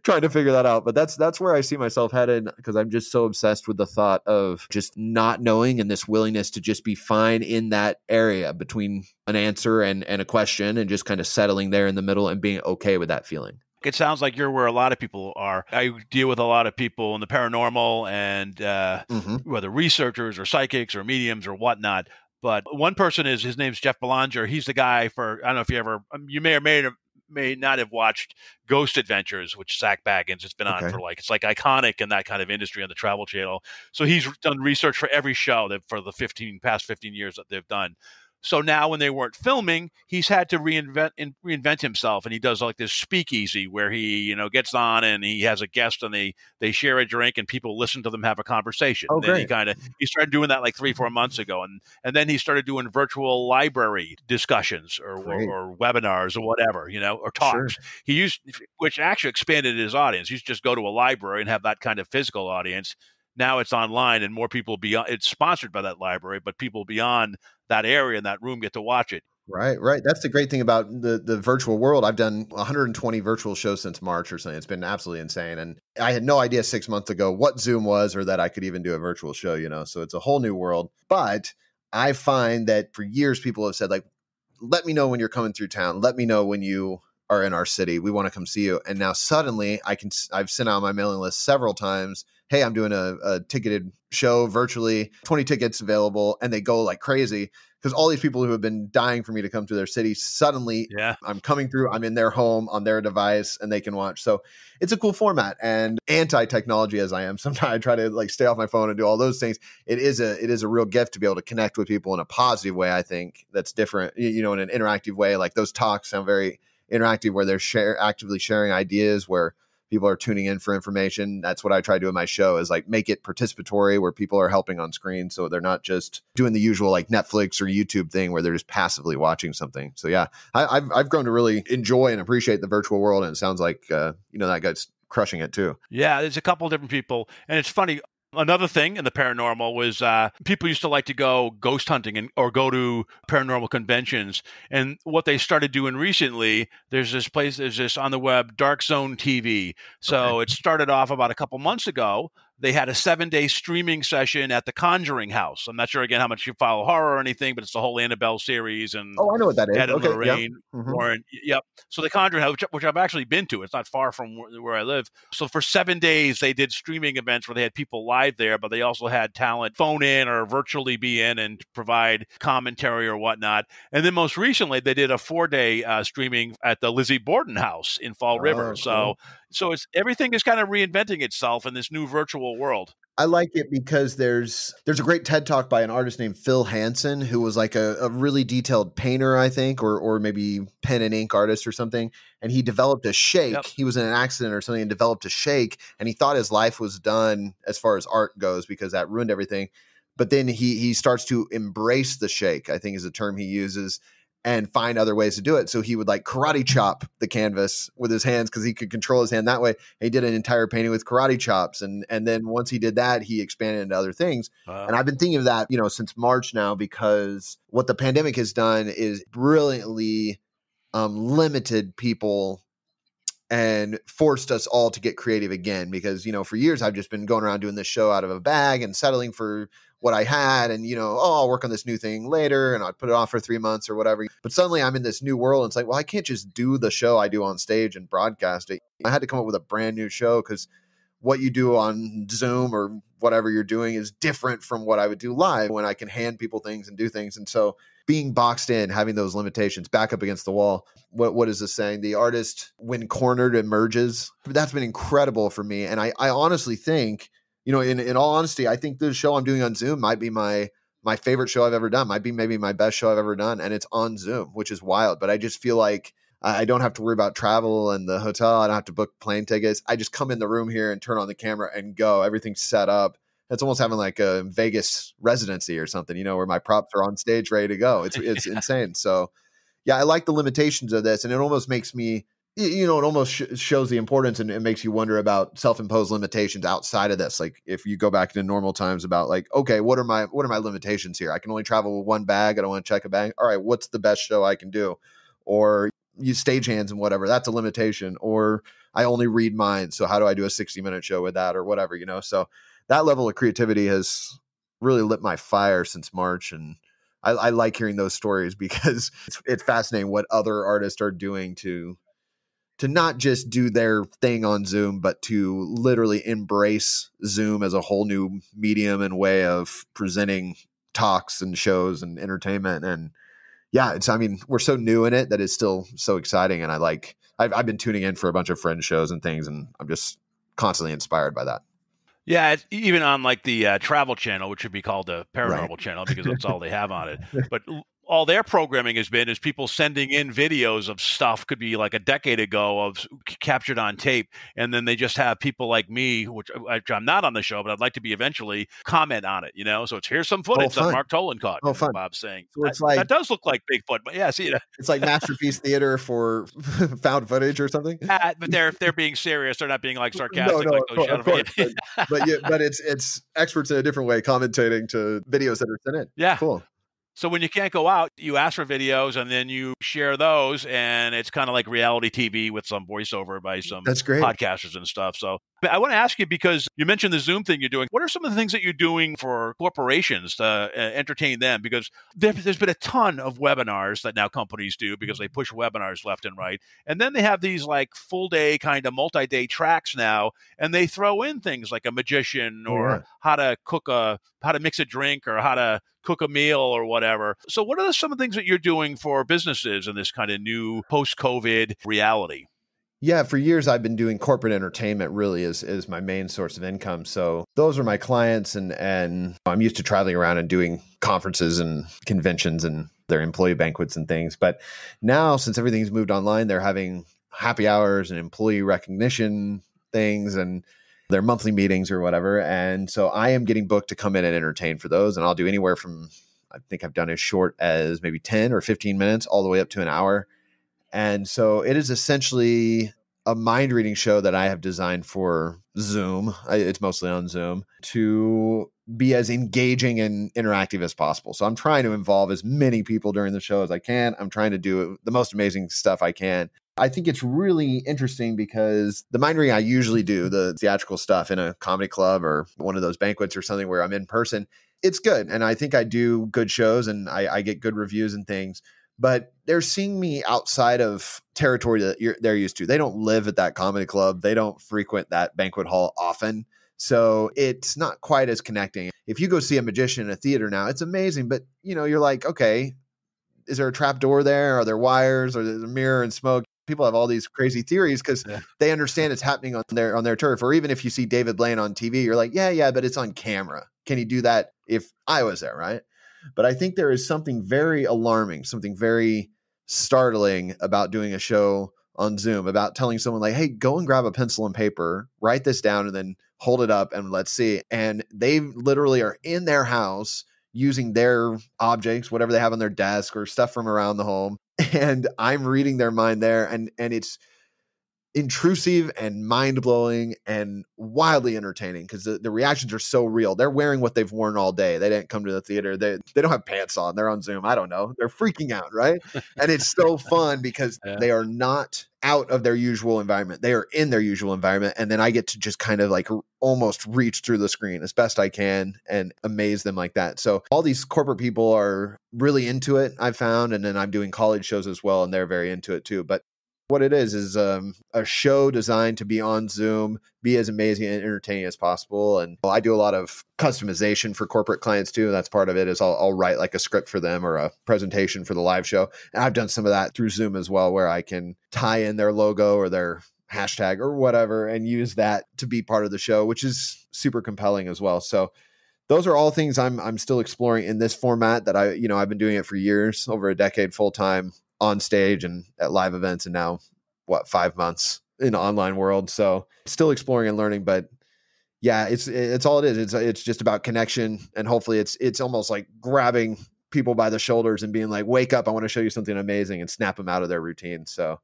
trying to figure that out, but that's where I see myself headed, because I'm just so obsessed with the thought of just not knowing and this willingness to just be fine in that area between an answer and a question, and just kind of settling there in the middle and being okay with that feeling. It sounds like you're where a lot of people are. I deal with a lot of people in the paranormal and whether researchers or psychics or mediums or whatnot. But one person his name's Jeff Belanger. He's the guy for, I don't know if you may or may not have watched Ghost Adventures, which Zach Baggins, it's been on for it's like iconic in that kind of industry on the Travel Channel. So he's done research for every show for the past 15 years that they've done. So now when they weren't filming, he's had to reinvent himself. And he does like this speakeasy where he, gets on and he has a guest and they share a drink and people listen to them have a conversation. Oh, and then he started doing that like 3-4 months ago. And then he started doing virtual library discussions or webinars or whatever, or talks. Sure. Which actually expanded his audience. He used to just go to a library and have that kind of physical audience. Now it's online and more people it's sponsored by that library, but people beyond that area in that room get to watch it. Right. That's the great thing about the virtual world. I've done 120 virtual shows since March or something. It's been absolutely insane. And I had no idea 6 months ago what Zoom was or that I could even do a virtual show, so it's a whole new world. But I find that for years, people have said, like, let me know when you're coming through town. Let me know when you are in our city. We want to come see you. And now suddenly I've sent out my mailing list several times. Hey, I'm doing a ticketed show virtually, 20 tickets available, and they go like crazy because all these people who have been dying for me to come to their city, suddenly I'm coming through, I'm in their home on their device and they can watch. So it's a cool format, and anti-technology as I am, sometimes I try to like stay off my phone and do all those things. It is a real gift to be able to connect with people in a positive way. I think that's different, in an interactive way. Like those talks sound very interactive, where they're actively sharing ideas, where people are tuning in for information. That's what I try to do in my show, is like make it participatory, where people are helping on screen. So they're not just doing the usual like Netflix or YouTube thing where they're just passively watching something. So yeah, I've grown to really enjoy and appreciate the virtual world. And it sounds like, that guy's crushing it too. Yeah, there's a couple of different people. And it's funny. Another thing in the paranormal was people used to like to go ghost hunting or go to paranormal conventions. And what they started doing recently, there's this on the web, Dark Zone TV. So It started off about a couple months ago. They had a 7-day streaming session at the Conjuring House. I'm not sure, again, how much you follow horror or anything, but it's the whole Annabelle series. And I know what that is. Ed and Lorraine, Warren. Yep. So the Conjuring House, which I've actually been to. It's not far from where I live. So for 7 days, they did streaming events where they had people live there, but they also had talent phone in or virtually be in and provide commentary or whatnot. And then most recently, they did a 4-day streaming at the Lizzie Borden House in Fall River. Cool. So everything is kind of reinventing itself in this new virtual world. I like it because there's a great TED Talk by an artist named Phil Hansen, who was like a really detailed painter, I think, or maybe pen and ink artist or something. And he developed a shake. Yep. He was in an accident or something and developed a shake. And he thought his life was done as far as art goes because that ruined everything. But then he starts to embrace the shake, I think is the term he uses, and find other ways to do it. So he would like karate chop the canvas with his hands because he could control his hand that way. He did an entire painting with karate chops. And then once he did that, he expanded into other things. And I've been thinking of that, since March now, because what the pandemic has done is brilliantly limited people and forced us all to get creative again. Because, for years I've just been going around doing this show out of a bag and settling for what I had, and I'll work on this new thing later, and I'd put it off for 3 months or whatever. But suddenly I'm in this new world, and it's like, well, I can't just do the show I do on stage and broadcast it. I had to come up with a brand new show because what you do on Zoom or whatever you're doing is different from what I would do live when I can hand people things and do things. And so being boxed in, having those limitations, back up against the wall. What is this saying? The artist, when cornered, emerges. That's been incredible for me. And I honestly think, in all honesty, I think the show I'm doing on Zoom might be my favorite show I've ever done. Might be maybe my best show I've ever done. And it's on Zoom, which is wild. But I just feel like I don't have to worry about travel and the hotel. I don't have to book plane tickets. I just come in the room here and turn on the camera and go. Everything's set up. It's almost having like a Vegas residency or something, where my props are on stage ready to go. It's insane. So yeah, I like the limitations of this, and it almost makes me, it almost shows the importance, and it makes you wonder about self-imposed limitations outside of this. Like if you go back to normal times about like, okay, what are my limitations here? I can only travel with one bag. I don't want to check a bag. All right, what's the best show I can do? Or use stagehands and whatever. That's a limitation. Or I only read minds. So how do I do a 60-minute show with that or whatever, So that level of creativity has really lit my fire since March. And I like hearing those stories because it's fascinating what other artists are doing to not just do their thing on Zoom, but to literally embrace Zoom as a whole new medium and way of presenting talks and shows and entertainment. And yeah, we're so new in it that it's still so exciting. And I've been tuning in for a bunch of Fringe shows and things, and I'm just constantly inspired by that. Yeah, it's even on like the Travel Channel, which would be called the Paranormal Channel because that's all they have on it. But all their programming has been is people sending in videos of stuff, could be like a decade ago, of captured on tape. And then they just have people like me, which I'm not on the show, but I'd like to be eventually, comment on it, So it's, here's some footage that Mark Toland caught. Fun. Bob's saying. So it's that does look like Bigfoot, but yeah, see, it's like Masterpiece Theater for found footage or something. But they're being serious. They're not being like sarcastic. No, like those of course. But it's experts in a different way commentating to videos that are sent in. Yeah. Cool. So when you can't go out, you ask for videos and then you share those, and it's kind of like reality TV with some voiceover by some podcasters and stuff. So I want to ask you, because you mentioned the Zoom thing you're doing. What are some of the things that you're doing for corporations to entertain them? Because there's been a ton of webinars that now companies do because they push webinars left and right. And then they have these like full day kind of multi-day tracks now, and they throw in things like a magician or how to mix a drink or how to cook a meal or whatever. whatever. So what are some of the things that you're doing for businesses in this kind of new post-COVID reality? Yeah, for years I've been doing corporate entertainment really is my main source of income. So those are my clients and I'm used to traveling around and doing conferences and conventions and their employee banquets and things. But now since everything's moved online, they're having happy hours and employee recognition things and their monthly meetings or whatever. And so I am getting booked to come in and entertain for those. And I'll do anywhere from, I think I've done as short as maybe 10 or 15 minutes all the way up to an hour. And so it is essentially a mind reading show that I have designed for Zoom. It's mostly on Zoom to be as engaging and interactive as possible. So I'm trying to involve as many people during the show as I can. I'm trying to do the most amazing stuff I can. I think it's really interesting because the mind reading I usually do, the theatrical stuff in a comedy club or one of those banquets or something where I'm in person, it's good. And I think I do good shows and I get good reviews and things. But they're seeing me outside of territory that they're used to. They don't live at that comedy club. They don't frequent that banquet hall often. So it's not quite as connecting. If you go see a magician in a theater now, it's amazing. But, you're like, okay, is there a trap door there? Are there wires? Or there's a mirror and smoke? People have all these crazy theories because they understand it's happening on their turf. Or even if you see David Blaine on TV, you're like, yeah, but it's on camera. Can he do that if I was there, right? But I think there is something very alarming, something very startling about doing a show on Zoom, about telling someone like, hey, go and grab a pencil and paper, write this down, and then hold it up and let's see. And they literally are in their house using their objects, whatever they have on their desk or stuff from around the home. And I'm reading their mind there. And it's intrusive and mind-blowing and wildly entertaining because the reactions are so real. They're wearing what they've worn all day. They didn't come to the theater. They don't have pants on. They're on Zoom. I don't know. They're freaking out, right? And it's so fun because they are not out of their usual environment. They are in their usual environment. And then I get to just kind of like almost reach through the screen as best I can and amaze them like that. So all these corporate people are really into it, I've found. And then I'm doing college shows as well, and they're very into it too. But what it is a show designed to be on Zoom, be as amazing and entertaining as possible. And I do a lot of customization for corporate clients too. That's part of it is I'll write like a script for them or a presentation for the live show. And I've done some of that through Zoom as well, where I can tie in their logo or their hashtag or whatever and use that to be part of the show, which is super compelling as well. So those are all things I'm still exploring in this format that I've been doing it for years, over a decade full time, on stage and at live events, and now 5 months in the online world. So still exploring and learning, but yeah, it's all it is. It's just about connection. And hopefully it's almost like grabbing people by the shoulders and being like, wake up, I want to show you something amazing, and snap them out of their routine. So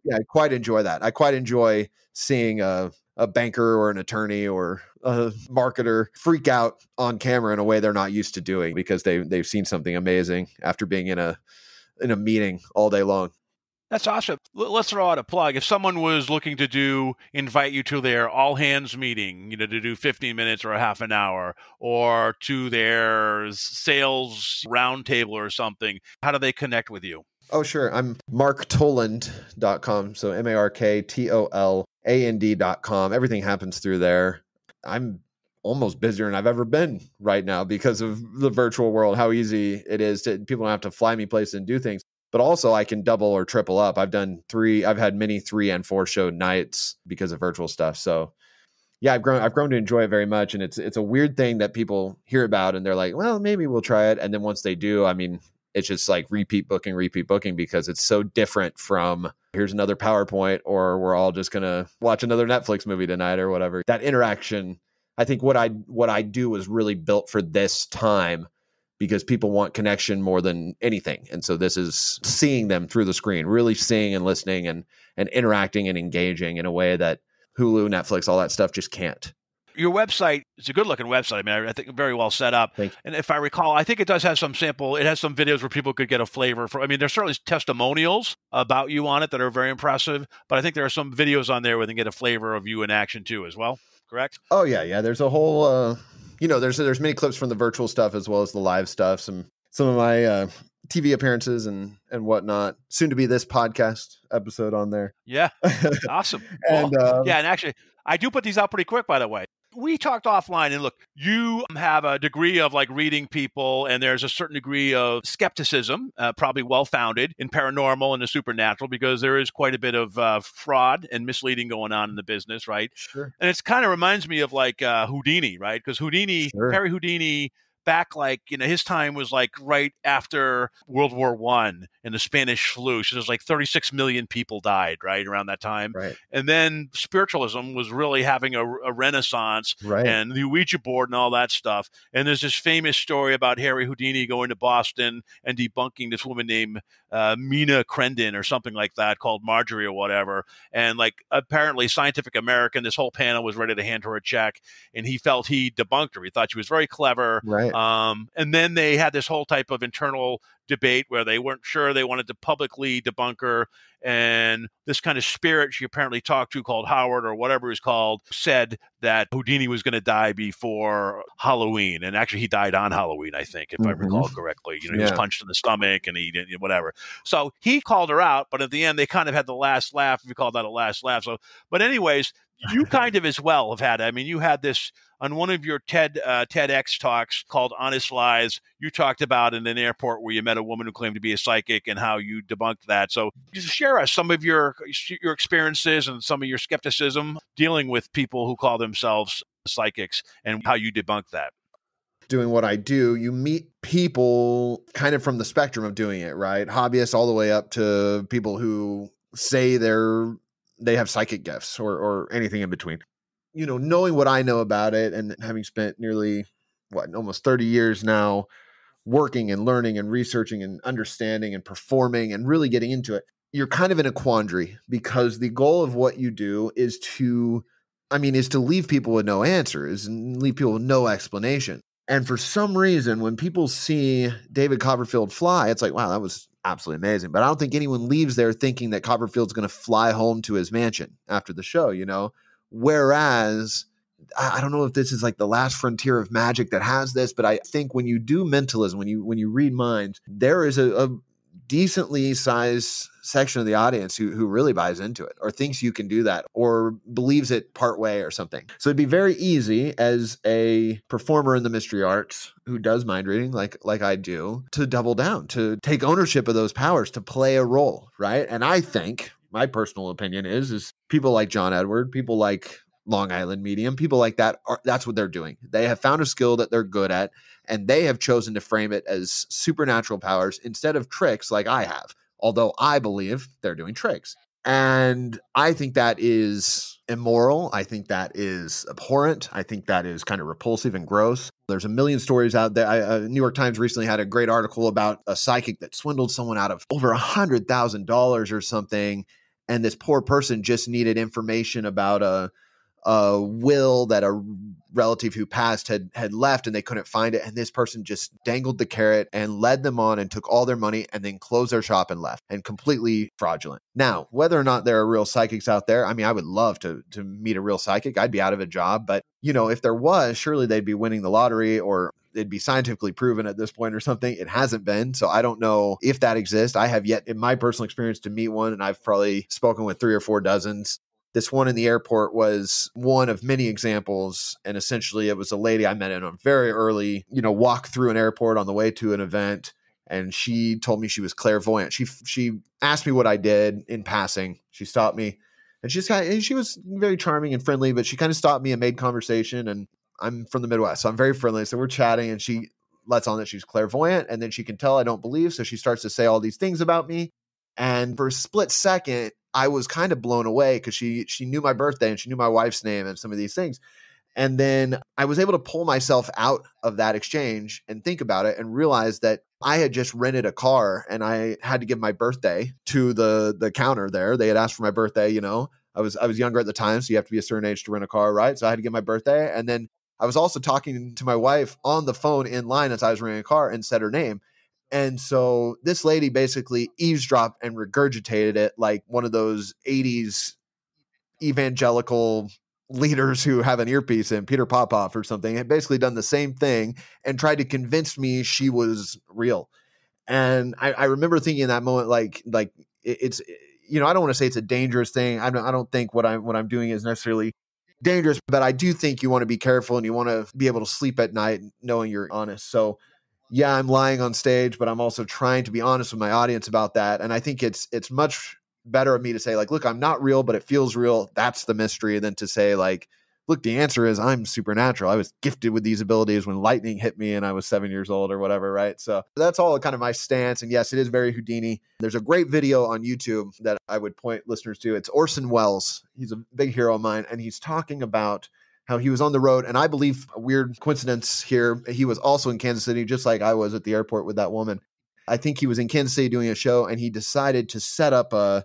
yeah, I quite enjoy that. I quite enjoy seeing a banker or an attorney or a marketer freak out on camera in a way they're not used to doing because they've seen something amazing after being in a meeting all day long. That's awesome. Let's throw out a plug. If someone was looking to invite you to their all hands meeting, to do 15 minutes or a half an hour, or to their sales roundtable or something, how do they connect with you? Oh, sure. I'm marktoland.com. So MarkToland.com. Everything happens through there. I'm almost busier than I've ever been right now because of the virtual world, how easy it is people don't have to fly me places and do things, but also I can double or triple up. I've had many 3 and 4 show nights because of virtual stuff. So yeah, I've grown to enjoy it very much. And it's a weird thing that people hear about and they're like, well, maybe we'll try it. And then once they do, it's just like repeat booking because it's so different from here's another PowerPoint or we're all just going to watch another Netflix movie tonight or whatever. That interaction, I think what I do was really built for this time because people want connection more than anything. And so this is seeing them through the screen, really seeing and listening and interacting and engaging in a way that Hulu, Netflix, all that stuff just can't. Your website is a good-looking website. I think very well set up. Thanks. And if I recall, I think it does have some sample. It has some videos where people could get a flavor for. There's certainly testimonials about you on it that are very impressive. But I think there are some videos on there where they can get a flavor of you in action too, as well. Correct? Oh yeah. There's a whole. There's many clips from the virtual stuff as well as the live stuff. Some of my TV appearances and whatnot. Soon to be this podcast episode on there. Yeah, awesome. And and actually, I do put these out pretty quick, by the way. we talked offline, and look, you have a degree of like reading people, and there's a certain degree of skepticism, probably well-founded in paranormal and the supernatural, because there is quite a bit of fraud and misleading going on in the business, right? Sure. And it's kind of reminds me of like Houdini, right? Because Harry Houdini, back like, his time was like right after World War I and the Spanish flu. So there's like 36 million people died, right, around that time. Right. And then spiritualism was really having a renaissance, Right. and the Ouija board and all that stuff. And there's this famous story about Harry Houdini going to Boston and debunking this woman named Mina Crendon or something like that, called Marjorie or whatever. And like apparently Scientific American, this whole panel was ready to hand her a check, and he felt he debunked her. He thought she was very clever. Right. And then they had this whole type of internal debate where they weren't sure, they wanted to publicly debunk her. And this kind of spirit she apparently talked to, called Howard or whatever he's called, said that Houdini was going to die before Halloween. And actually he died on Halloween, I think, if I recall correctly. He was punched in the stomach and he didn't, whatever. So he called her out, but at the end they kind of had the last laugh, if you call that a last laugh. So, but anyways, you kind of as well have had, I mean, you had this on one of your TEDx talks called Honest Lies. You talked about in an airport where you met a woman who claimed to be a psychic and how you debunked that. So just share us some of your experiences and some of your skepticism dealing with people who call themselves psychics and how you debunk that. Doing what I do, you meet people kind of from the spectrum of doing it, right? Hobbyists all the way up to people who say they have psychic gifts or anything in between. Knowing what I know about it and having spent nearly almost 30 years now working and learning and researching and understanding and performing and really getting into it, you're kind of in a quandary, because the goal of what you do is to leave people with no answers and leave people with no explanation. And for some reason, when people see David Copperfield fly, it's like, wow, that was absolutely amazing. But I don't think anyone leaves there thinking that Copperfield's going to fly home to his mansion after the show, Whereas I don't know if this is like the last frontier of magic that has this, but I think when you do mentalism, when you read minds, there is a decently sized section of the audience who really buys into it or thinks you can do that or believes it part way or something. So it'd be very easy as a performer in the mystery arts who does mind reading like I do to double down, to take ownership of those powers, to play a role, right? And I think my personal opinion is people like John Edward, people like Long Island Medium, people like that, that's what they're doing. They have found a skill that they're good at, and they have chosen to frame it as supernatural powers instead of tricks like I have, although I believe they're doing tricks. And I think that is immoral. I think that is abhorrent. I think that is kind of repulsive and gross. There's a million stories out there. New York Times recently had a great article about a psychic that swindled someone out of over $100,000 or something. And this poor person just needed information about a will that a relative who passed had left, and they couldn't find it. And this person just dangled the carrot and led them on and took all their money and then closed their shop and left, and completely fraudulent. Now, whether or not there are real psychics out there, I mean, I would love to meet a real psychic. I'd be out of a job, but if there was, surely they'd be winning the lottery, or it'd be scientifically proven at this point or something. It hasn't been. So I don't know if that exists. I have yet in my personal experience to meet one, and I've probably spoken with 3 or 4 dozens. This one in the airport was one of many examples. And essentially it was a lady I met in a very early, walk through an airport on the way to an event. And she told me she was clairvoyant. She asked me what I did in passing. She stopped me, and she was very charming and friendly, but she kind of stopped me and made conversation. And I'm from the Midwest, so I'm very friendly. So we're chatting, and she lets on that she's clairvoyant, and then she can tell I don't believe. So she starts to say all these things about me. And for a split second, I was kind of blown away, because she knew my birthday and she knew my wife's name and some of these things. And then I was able to pull myself out of that exchange and think about it and realize that I had just rented a car, and I had to give my birthday to the counter there. They had asked for my birthday, I was younger at the time, so you have to be a certain age to rent a car, right? So I had to give my birthday. And then I was also talking to my wife on the phone in line as I was renting a car, and said her name. And so this lady basically eavesdropped and regurgitated it like one of those 80s evangelical leaders who have an earpiece in, Peter Popoff or something, had basically done the same thing and tried to convince me she was real. And I remember thinking in that moment, like it's, I don't want to say it's a dangerous thing. I don't think what I'm doing is necessarily dangerous, but I do think you want to be careful and you want to be able to sleep at night knowing you're honest. So yeah, I'm lying on stage, but I'm also trying to be honest with my audience about that. And I think it's much better of me to say like, look, I'm not real, but it feels real. That's the mystery. Than to say like, look, the answer is I'm supernatural. I was gifted with these abilities when lightning hit me and I was 7 years old or whatever, right? So that's all kind of my stance. And yes, it is very Houdini. There's a great video on YouTube that I would point listeners to. It's Orson Welles. He's a big hero of mine. And he's talking about how he was on the road. And I believe a weird coincidence here, he was also in Kansas City, just like I was at the airport with that woman. I think he was in Kansas City doing a show and he decided to set up a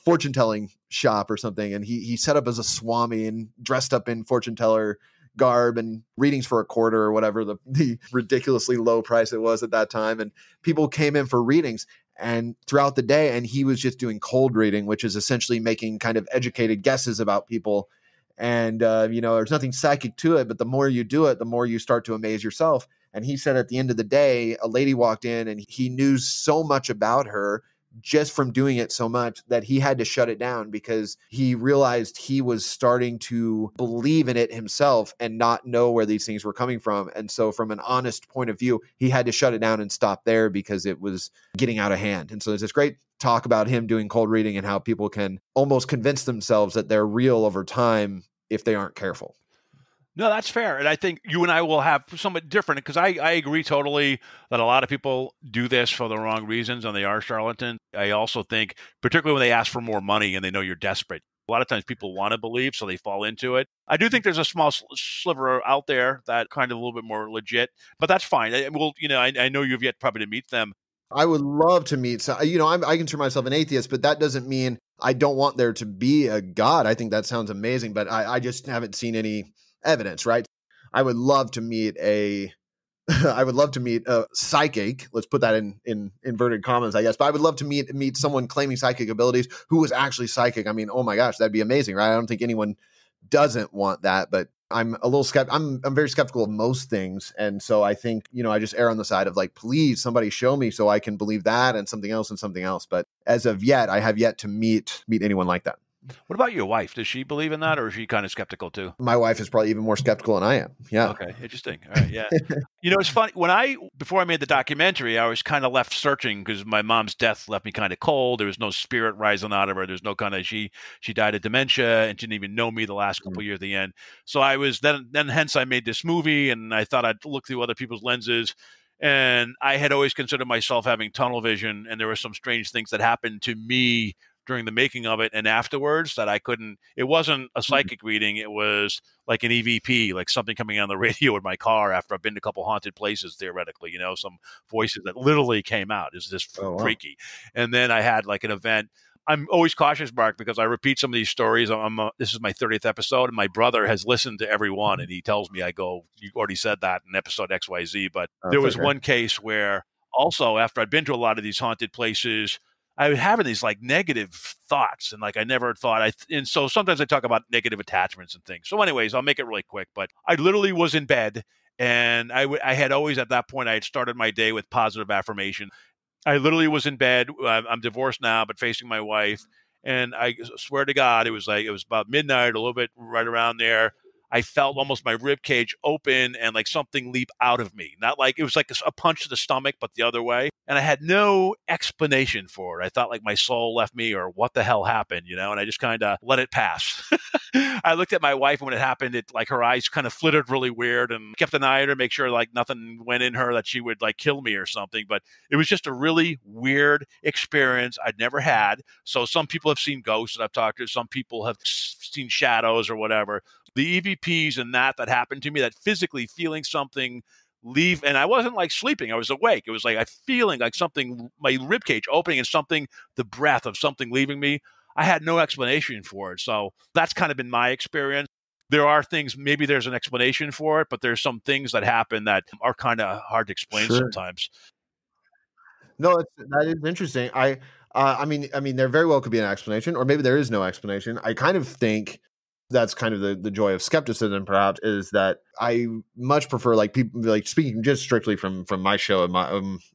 fortune telling shop or something. And he set up as a swami and dressed up in fortune teller garb and readings for $0.25 or whatever the ridiculously low price it was at that time. And people came in for readings and throughout the day. And he was just doing cold reading, which is essentially making kind of educated guesses about people. And, there's nothing psychic to it, but the more you do it, the more you start to amaze yourself. And he said at the end of the day, a lady walked in and he knew so much about her just from doing it so much that he had to shut it down because he realized he was starting to believe in it himself and not know where these things were coming from. And so from an honest point of view, he had to shut it down and stop there because it was getting out of hand. And so there's this great talk about him doing cold reading and how people can almost convince themselves that they're real over time if they aren't careful. No, that's fair. And I think you and I will have somewhat different because I agree totally that a lot of people do this for the wrong reasons and they are charlatans. I also think, particularly when they ask for more money and they know you're desperate, a lot of times people want to believe, so they fall into it. I do think there's a small sliver out there that kind of a little bit more legit, but that's fine. I know you've yet probably to meet them. I would love to meet, I consider myself an atheist, but that doesn't mean I don't want there to be a God. I think that sounds amazing, but I just haven't seen any evidence, right? I would love to meet a psychic. Let's put that in inverted commas, I guess. But I would love to meet someone claiming psychic abilities who was actually psychic. I mean, oh my gosh, that'd be amazing, right? I don't think anyone doesn't want that, but I'm a little skeptical. I'm very skeptical of most things. And so I think, I just err on the side of like, please somebody show me so I can believe that and something else and something else. But as of yet, I have yet to meet anyone like that. What about your wife? Does she believe in that, or is she kind of skeptical too? My wife is probably even more skeptical than I am. Yeah. Okay. Interesting. All right. Yeah. It's funny. Before I made the documentary, I was kind of left searching because my mom's death left me kind of cold. There was no spirit rising out of her. There's no kind of, she died of dementia and didn't even know me the last couple of years at the end. So I was then hence I made this movie and I thought I'd look through other people's lenses. And I had always considered myself having tunnel vision. And there were some strange things that happened to me during the making of it and afterwards that it wasn't a psychic reading. It was like an EVP, like something coming on the radio in my car after I've been to a couple haunted places, theoretically, some voices that literally came out. Is this freaky? And then I had like an event. I'm always cautious, Mark, because I repeat some of these stories. This is my 30th episode, and my brother has listened to every one, and he tells me, you already said that in episode XYZ, but there was one case where also after I'd been to a lot of these haunted places, I was having these like negative thoughts and like I never thought and so sometimes I talk about negative attachments and things. So anyways, I'll make it really quick, but I literally was in bed and I had always at that point, I had started my day with positive affirmation. I literally was in bed. I'm divorced now, but facing my wife. And I swear to God, it was about midnight, a little bit right around there. I felt almost my rib cage open and like something leap out of me. Not like it was like a punch to the stomach, but the other way. And I had no explanation for it. I thought like my soul left me or what the hell happened, and I just kind of let it pass. I looked at my wife and when it happened, it like her eyes kind of flittered really weird and kept an eye on her, make sure like nothing went in her that she would like kill me or something. But it was just a really weird experience I'd never had. So some people have seen ghosts that I've talked to. Some people have seen shadows or whatever. The EVPs and that happened to me, that physically feeling something leave, and I wasn't like sleeping, I was awake. It was like I feeling like something, my rib cage opening and the breath of something leaving me. I had no explanation for it. So that's kind of been my experience. There are things, maybe there's an explanation for it, but there's some things that happen that are kind of hard to explain sometimes. No, that is interesting. I mean, there very well could be an explanation, or maybe there is no explanation. I kind of think That's kind of the joy of skepticism, perhaps, is that I much prefer, like, people, like, speaking just strictly from my show and my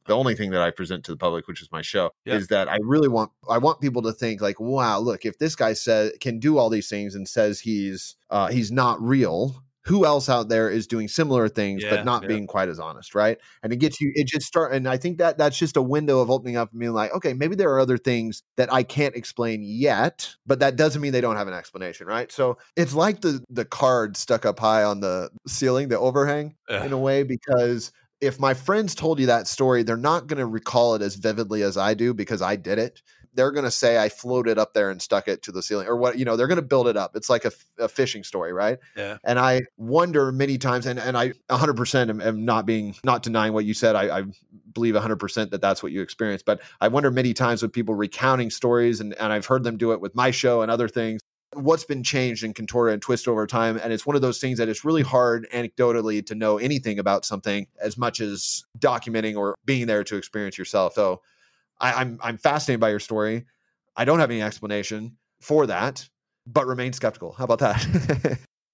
the only thing that I present to the public, which is my show, is that I want people to think like, wow, look, if this guy can do all these things and says he's not real, who else out there is doing similar things but not being quite as honest, right? And and I think that's just a window of opening up and being like, okay, maybe there are other things that I can't explain yet, but that doesn't mean they don't have an explanation, right? So it's like the card stuck up high on the ceiling, the overhang, in a way, because if my friends told you that story, they're not going to recall it as vividly as I do because I did it. They're going to say I floated up there and stuck it to the ceiling, or what, they're going to build it up. It's like a fishing story, right? Yeah. And I wonder many times, and I 100% am not denying what you said. I believe 100% that that's what you experienced. But I wonder many times with people recounting stories, and I've heard them do it with my show and other things, what's been changed and contorted and twisted over time. And it's one of those things that it's really hard anecdotally to know anything about something as much as documenting or being there to experience yourself. So I'm fascinated by your story. I don't have any explanation for that, but remain skeptical. How about that?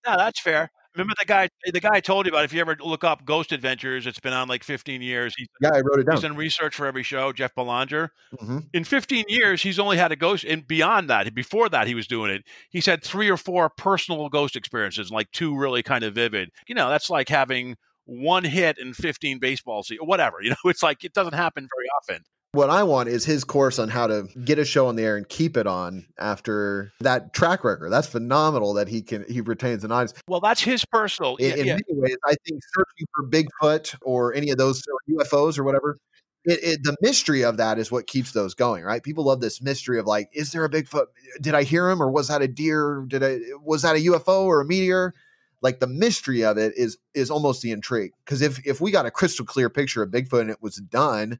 No, that's fair. Remember the guy I told you about? If you ever look up Ghost Adventures, it's been on like 15 years. I wrote it down. He's done research for every show, Jeff Belanger. Mm-hmm. In 15 years, he's only had a ghost, and beyond that, before that he was doing it, he's had 3 or 4 personal ghost experiences, like 2 really kind of vivid. That's like having 1 hit in 15 baseball seasons, or whatever. It's like it doesn't happen very often. What I want is his course on how to get a show on the air and keep it on after that track record. That's phenomenal that he retains an audience. Well, that's his personal. In many ways, I think searching for Bigfoot or any of those UFOs or whatever, the mystery of that is what keeps those going, right? People love this mystery of like, is there a Bigfoot? Did I hear him, or was that a deer? Was that a UFO or a meteor? Like, the mystery of it is almost the intrigue. Because if we got a crystal clear picture of Bigfoot and it was done,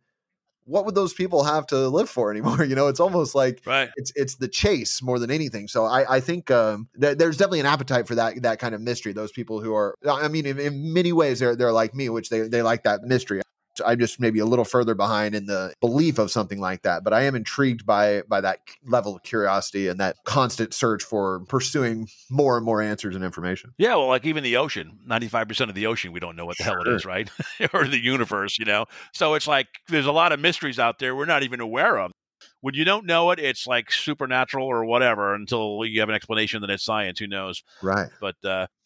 what would those people have to live for anymore? It's almost like it's the chase more than anything. So I think that there's definitely an appetite for that kind of mystery. Those people who are, I mean, in many ways they're like me, which they like that mystery. I'm just maybe a little further behind in the belief of something like that, but I am intrigued by that level of curiosity and that constant search for pursuing more and more answers and information. Yeah, well, like even the ocean, 95% of the ocean, we don't know what the hell it is, right? Or the universe, So it's like there's a lot of mysteries out there we're not even aware of. When you don't know it, it's like supernatural or whatever until you have an explanation that it's science. Who knows? Right. But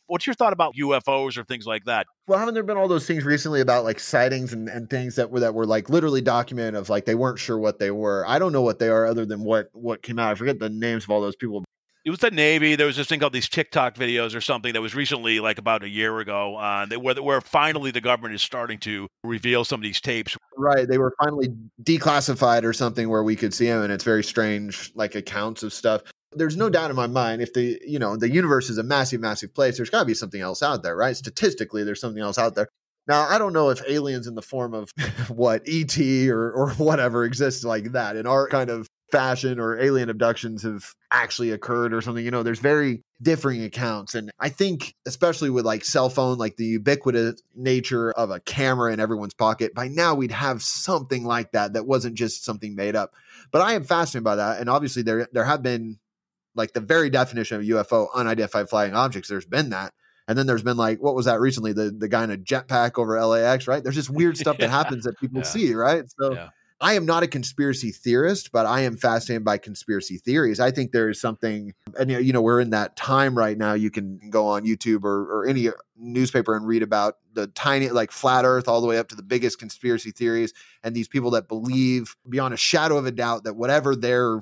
what's your thought about UFOs or things like that? Well, haven't there been all those things recently about like sightings and things that were like literally documented of like they weren't sure what they were? I don't know what they are other than what came out. I forget the names of all those people. It was the Navy. There was this thing called these TikTok videos or something that was recently, like about a year ago, where finally the government is starting to reveal some of these tapes. Right. They were finally declassified or something where we could see them, and it's very strange, like accounts of stuff. There's no doubt in my mind, if the universe is a massive, massive place, there's got to be something else out there, right? Statistically, there's something else out there. Now, I don't know if aliens in the form of ET or whatever exists like that in our kind of fashion, or alien abductions have actually occurred or something. There's very differing accounts. And I think, especially with like cell phone, like the ubiquitous nature of a camera in everyone's pocket, by now we'd have something like that wasn't just something made up. But I am fascinated by that. And obviously there have been, like, the very definition of UFO, unidentified flying objects. There's been that. And then there's been like, what was that recently? The guy in a jetpack over LAX, right? There's just weird stuff that happens that people see, right? So I am not a conspiracy theorist, but I am fascinated by conspiracy theories. I think there is something, and we're in that time right now. You can go on YouTube or any newspaper and read about the tiny, like, flat earth all the way up to the biggest conspiracy theories. And these people that believe beyond a shadow of a doubt that whatever their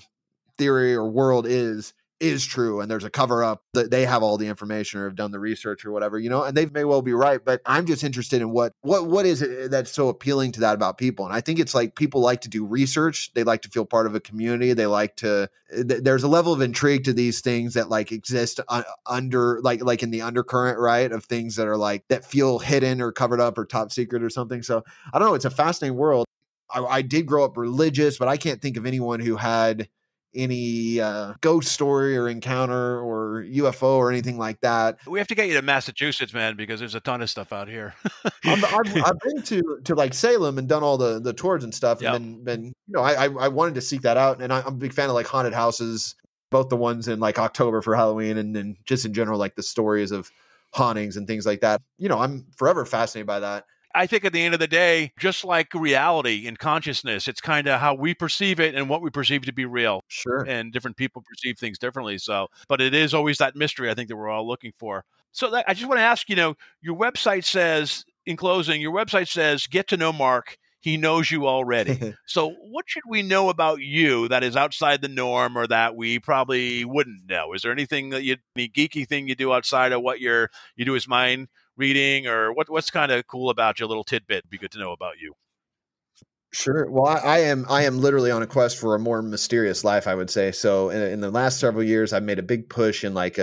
theory or world is true, and there's a cover up, that they have all the information or have done the research or whatever, and they may well be right. But I'm just interested in what is it that's so appealing to that about people. And I think it's like people like to do research. They like to feel part of a community. They like to, there's a level of intrigue to these things that like exist under like in the undercurrent, right, of things that are like, that feel hidden or covered up or top secret or something. So I don't know. It's a fascinating world. I did grow up religious, but I can't think of anyone who had any ghost story or encounter or UFO or anything like that. We have to get you to Massachusetts, man, because there's a ton of stuff out here. I've been to like Salem and done all the tours and stuff. Yep. And been I wanted to seek that out. And I'm a big fan of like haunted houses. both the ones in like October for Halloween and then just in general, like the stories of hauntings and things like that. I'm forever fascinated by that. I think at the end of the day, just like reality and consciousness, it's kind of how we perceive it and what we perceive to be real. Sure. And different people perceive things differently. So, but it is always that mystery, I think, that we're all looking for. So I just want to ask, your website says, in closing, get to know Mark. He knows you already. So what should we know about you that is outside the norm or that we probably wouldn't know? Is there anything that any geeky thing you do outside of what you do as mind reading, or what's kind of cool about you? A little tidbit would be good to know about you. Sure. Well, I am literally on a quest for a more mysterious life, I would say. So in the last several years, I've made a big push in like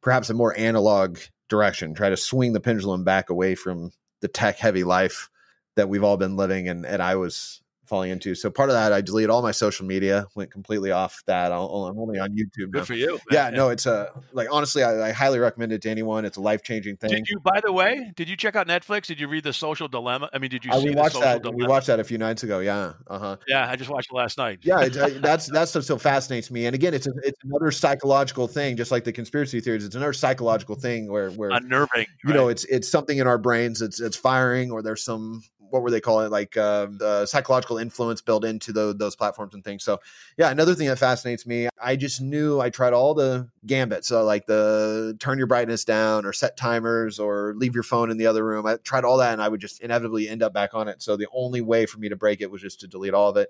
perhaps a more analog direction, try to swing the pendulum back away from the tech heavy life that we've all been living and I was falling into. So part of that, I deleted all my social media, went completely off that. I'm only on YouTube now. Good for you. Yeah, no, it's honestly, I highly recommend it to anyone. It's a life-changing thing. By the way, did you check out Netflix? Did you read The Social Dilemma? I mean, did you see we watched that? We watched that a few nights ago. Yeah. Uh-huh. Yeah, I just watched it last night. Yeah, that's what still fascinates me. And again, it's another psychological thing, just like the conspiracy theories. It's another psychological thing where unnerving. It's something in our brains. It's firing, or there's some, what were they calling it? Like the psychological influence built into those platforms and things. So yeah, another thing that fascinates me, I just knew I tried all the gambit. So like the turn your brightness down or set timers or leave your phone in the other room. I tried all that and I would just inevitably end up back on it. So the only way for me to break it was just to delete all of it.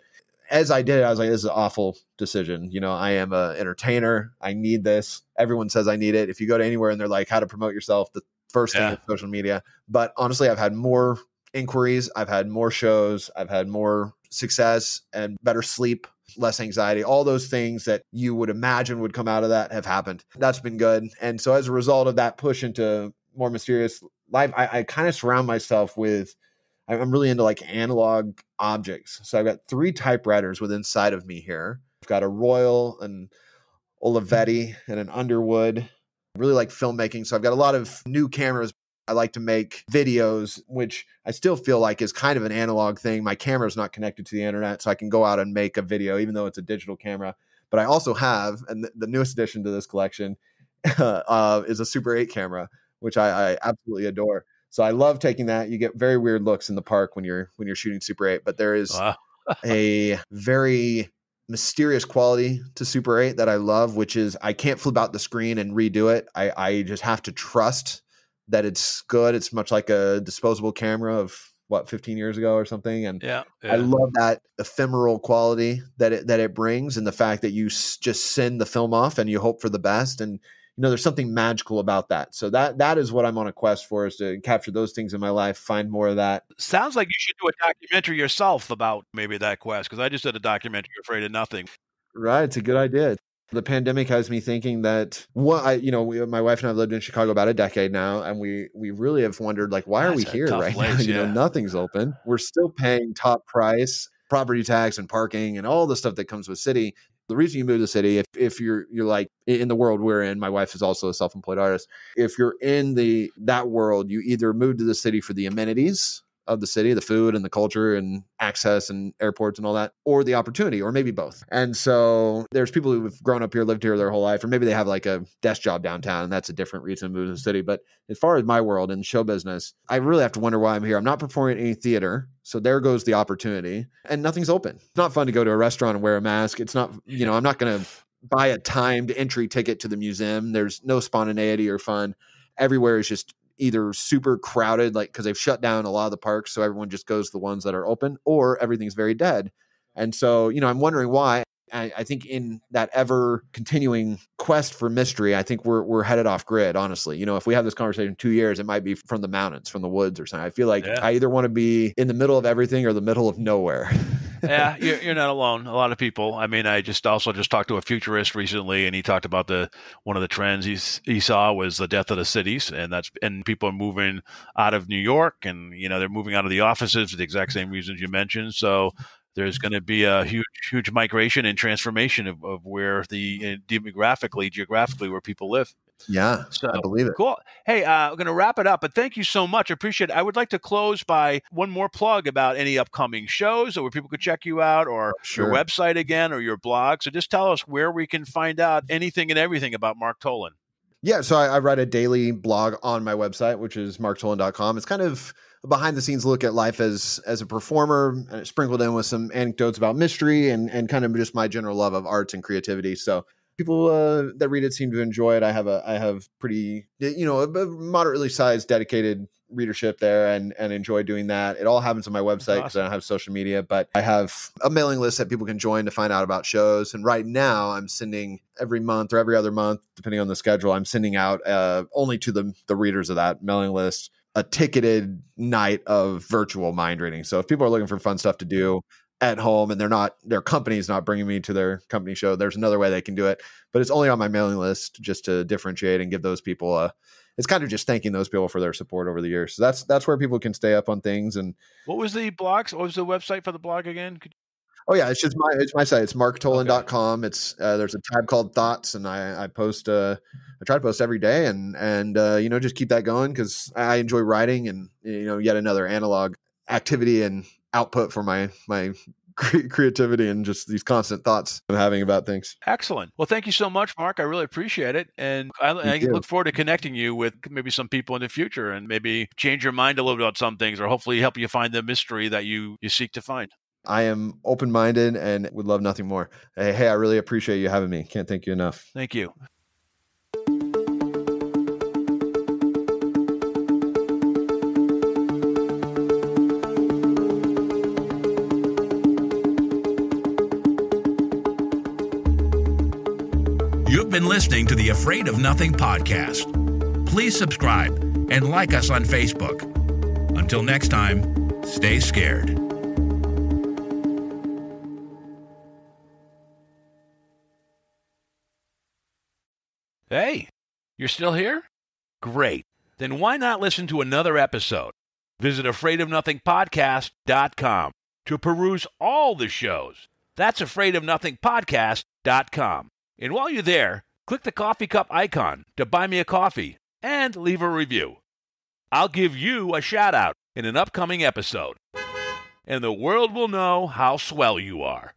As I did it, I was like, this is an awful decision. I am an entertainer. I need this. Everyone says I need it. If you go to anywhere and they're like, how to promote yourself, the first thing is social media. But honestly, I've had more inquiries, I've had more shows, I've had more success and better sleep, less anxiety, all those things that you would imagine would come out of that have happened. That's been good. And so as a result of that push into more mysterious life, I kind of surround myself with, I'm really into like analog objects. So I've got 3 typewriters within inside of me here. I've got a Royal, an Olivetti, and an Underwood. I really like filmmaking. So I've got a lot of new cameras. I like to make videos, which I still feel like is kind of an analog thing. My camera is not connected to the internet, so I can go out and make a video, even though it's a digital camera. But I also have, and the newest addition to this collection is a Super 8 camera, which I absolutely adore. So I love taking that. You get very weird looks in the park when you're shooting Super 8, but there is a very mysterious quality to Super 8 that I love, which is I can't flip out the screen and redo it. I just have to trust that it's good. It's much like a disposable camera of 15 years ago or something. And I love that ephemeral quality that it brings, and the fact that you just send the film off and you hope for the best. And there's something magical about that. So that is what I'm on a quest for, is to capture those things in my life, find more of that. Sounds like you should do a documentary yourself about maybe that quest, because I just did a documentary, Afraid of Nothing. Right. It's a good idea. The pandemic has me thinking that my wife and I have lived in Chicago about a decade now, and we really have wondered, like, why are we here right now? Nothing's open. We're still paying top price, property tax and parking and all the stuff that comes with city. The reason you move to the city, if you're like in the world we're in, my wife is also a self-employed artist. If you're in that world, you either move to the city for the amenities of the city, the food and the culture and access and airports and all that, or the opportunity, or maybe both. And so there's people who've grown up here, lived here their whole life, or maybe they have like a desk job downtown, and that's a different reason to move to the city. But as far as my world and show business, I really have to wonder why I'm here. I'm not performing at any theater, so there goes the opportunity, and nothing's open. It's not fun to go to a restaurant and wear a mask. It's not, I'm not going to buy a timed entry ticket to the museum. There's no spontaneity or fun. Everywhere is just either super crowded, like because they've shut down a lot of the parks, so everyone just goes to the ones that are open, or everything's very dead. And so, I'm wondering why. I think in that ever continuing quest for mystery, I think we're headed off grid, honestly. If we have this conversation in 2 years, it might be from the mountains, from the woods or something. I feel like I either want to be in the middle of everything or the middle of nowhere. Yeah, you're not alone. A lot of people. I mean, I just talked to a futurist recently, and he talked about one of the trends he saw was the death of the cities, and people are moving out of New York, and they're moving out of the offices for the exact same reasons you mentioned. So there's going to be a huge migration and transformation of where geographically where people live. Yeah, So I believe it. cool. Hey, I'm going to wrap it up, but thank you so much. I appreciate it. I would like to close by one more plug about any upcoming shows or where people could check you out, or Sure. your website again, or your blog. So just tell us where we can find out anything and everything about Mark Toland. Yeah, so I write a daily blog on my website, which is marktoland.com. It's kind of a behind the scenes look at life as a performer, and sprinkled in with some anecdotes about mystery and kind of just my general love of arts and creativity. So people that read it seem to enjoy it. I have pretty, a moderately sized dedicated readership there and enjoy doing that. It all happens on my website because I don't have social media, but I have a mailing list that people can join to find out about shows. And right now I'm sending every month or every other month, depending on the schedule, I'm sending out only to the readers of that mailing list a ticketed night of virtual mind reading. So if people are looking for fun stuff to do at home and their company's not bringing me to their company show, there's another way they can do it, but it's only on my mailing list just to differentiate and give those people it's kind of just thanking those people for their support over the years. So that's where people can stay up on things. And what was the blogs? What was the website for the blog again? Oh yeah, it's my site. It's marktoland.com. Okay. It's there's a tab called Thoughts, and I post I try to post every day and just keep that going because I enjoy writing and yet another analog activity and output for my creativity and just these constant thoughts I'm having about things. Excellent. Well, thank you so much, Mark. I really appreciate it. And I look forward to connecting you with maybe some people in the future and maybe change your mind a little bit on some things or hopefully help you find the mystery that you seek to find. I am open-minded and would love nothing more. Hey, I really appreciate you having me. Can't thank you enough. Thank you. You've been listening to the Afraid of Nothing podcast. Please subscribe and like us on Facebook. Until next time, stay scared. Hey, you're still here? Great. Then why not listen to another episode? Visit afraidofnothingpodcast.com to peruse all the shows. That's afraidofnothingpodcast.com. And while you're there, click the coffee cup icon to buy me a coffee and leave a review. I'll give you a shout out in an upcoming episode, and the world will know how swell you are.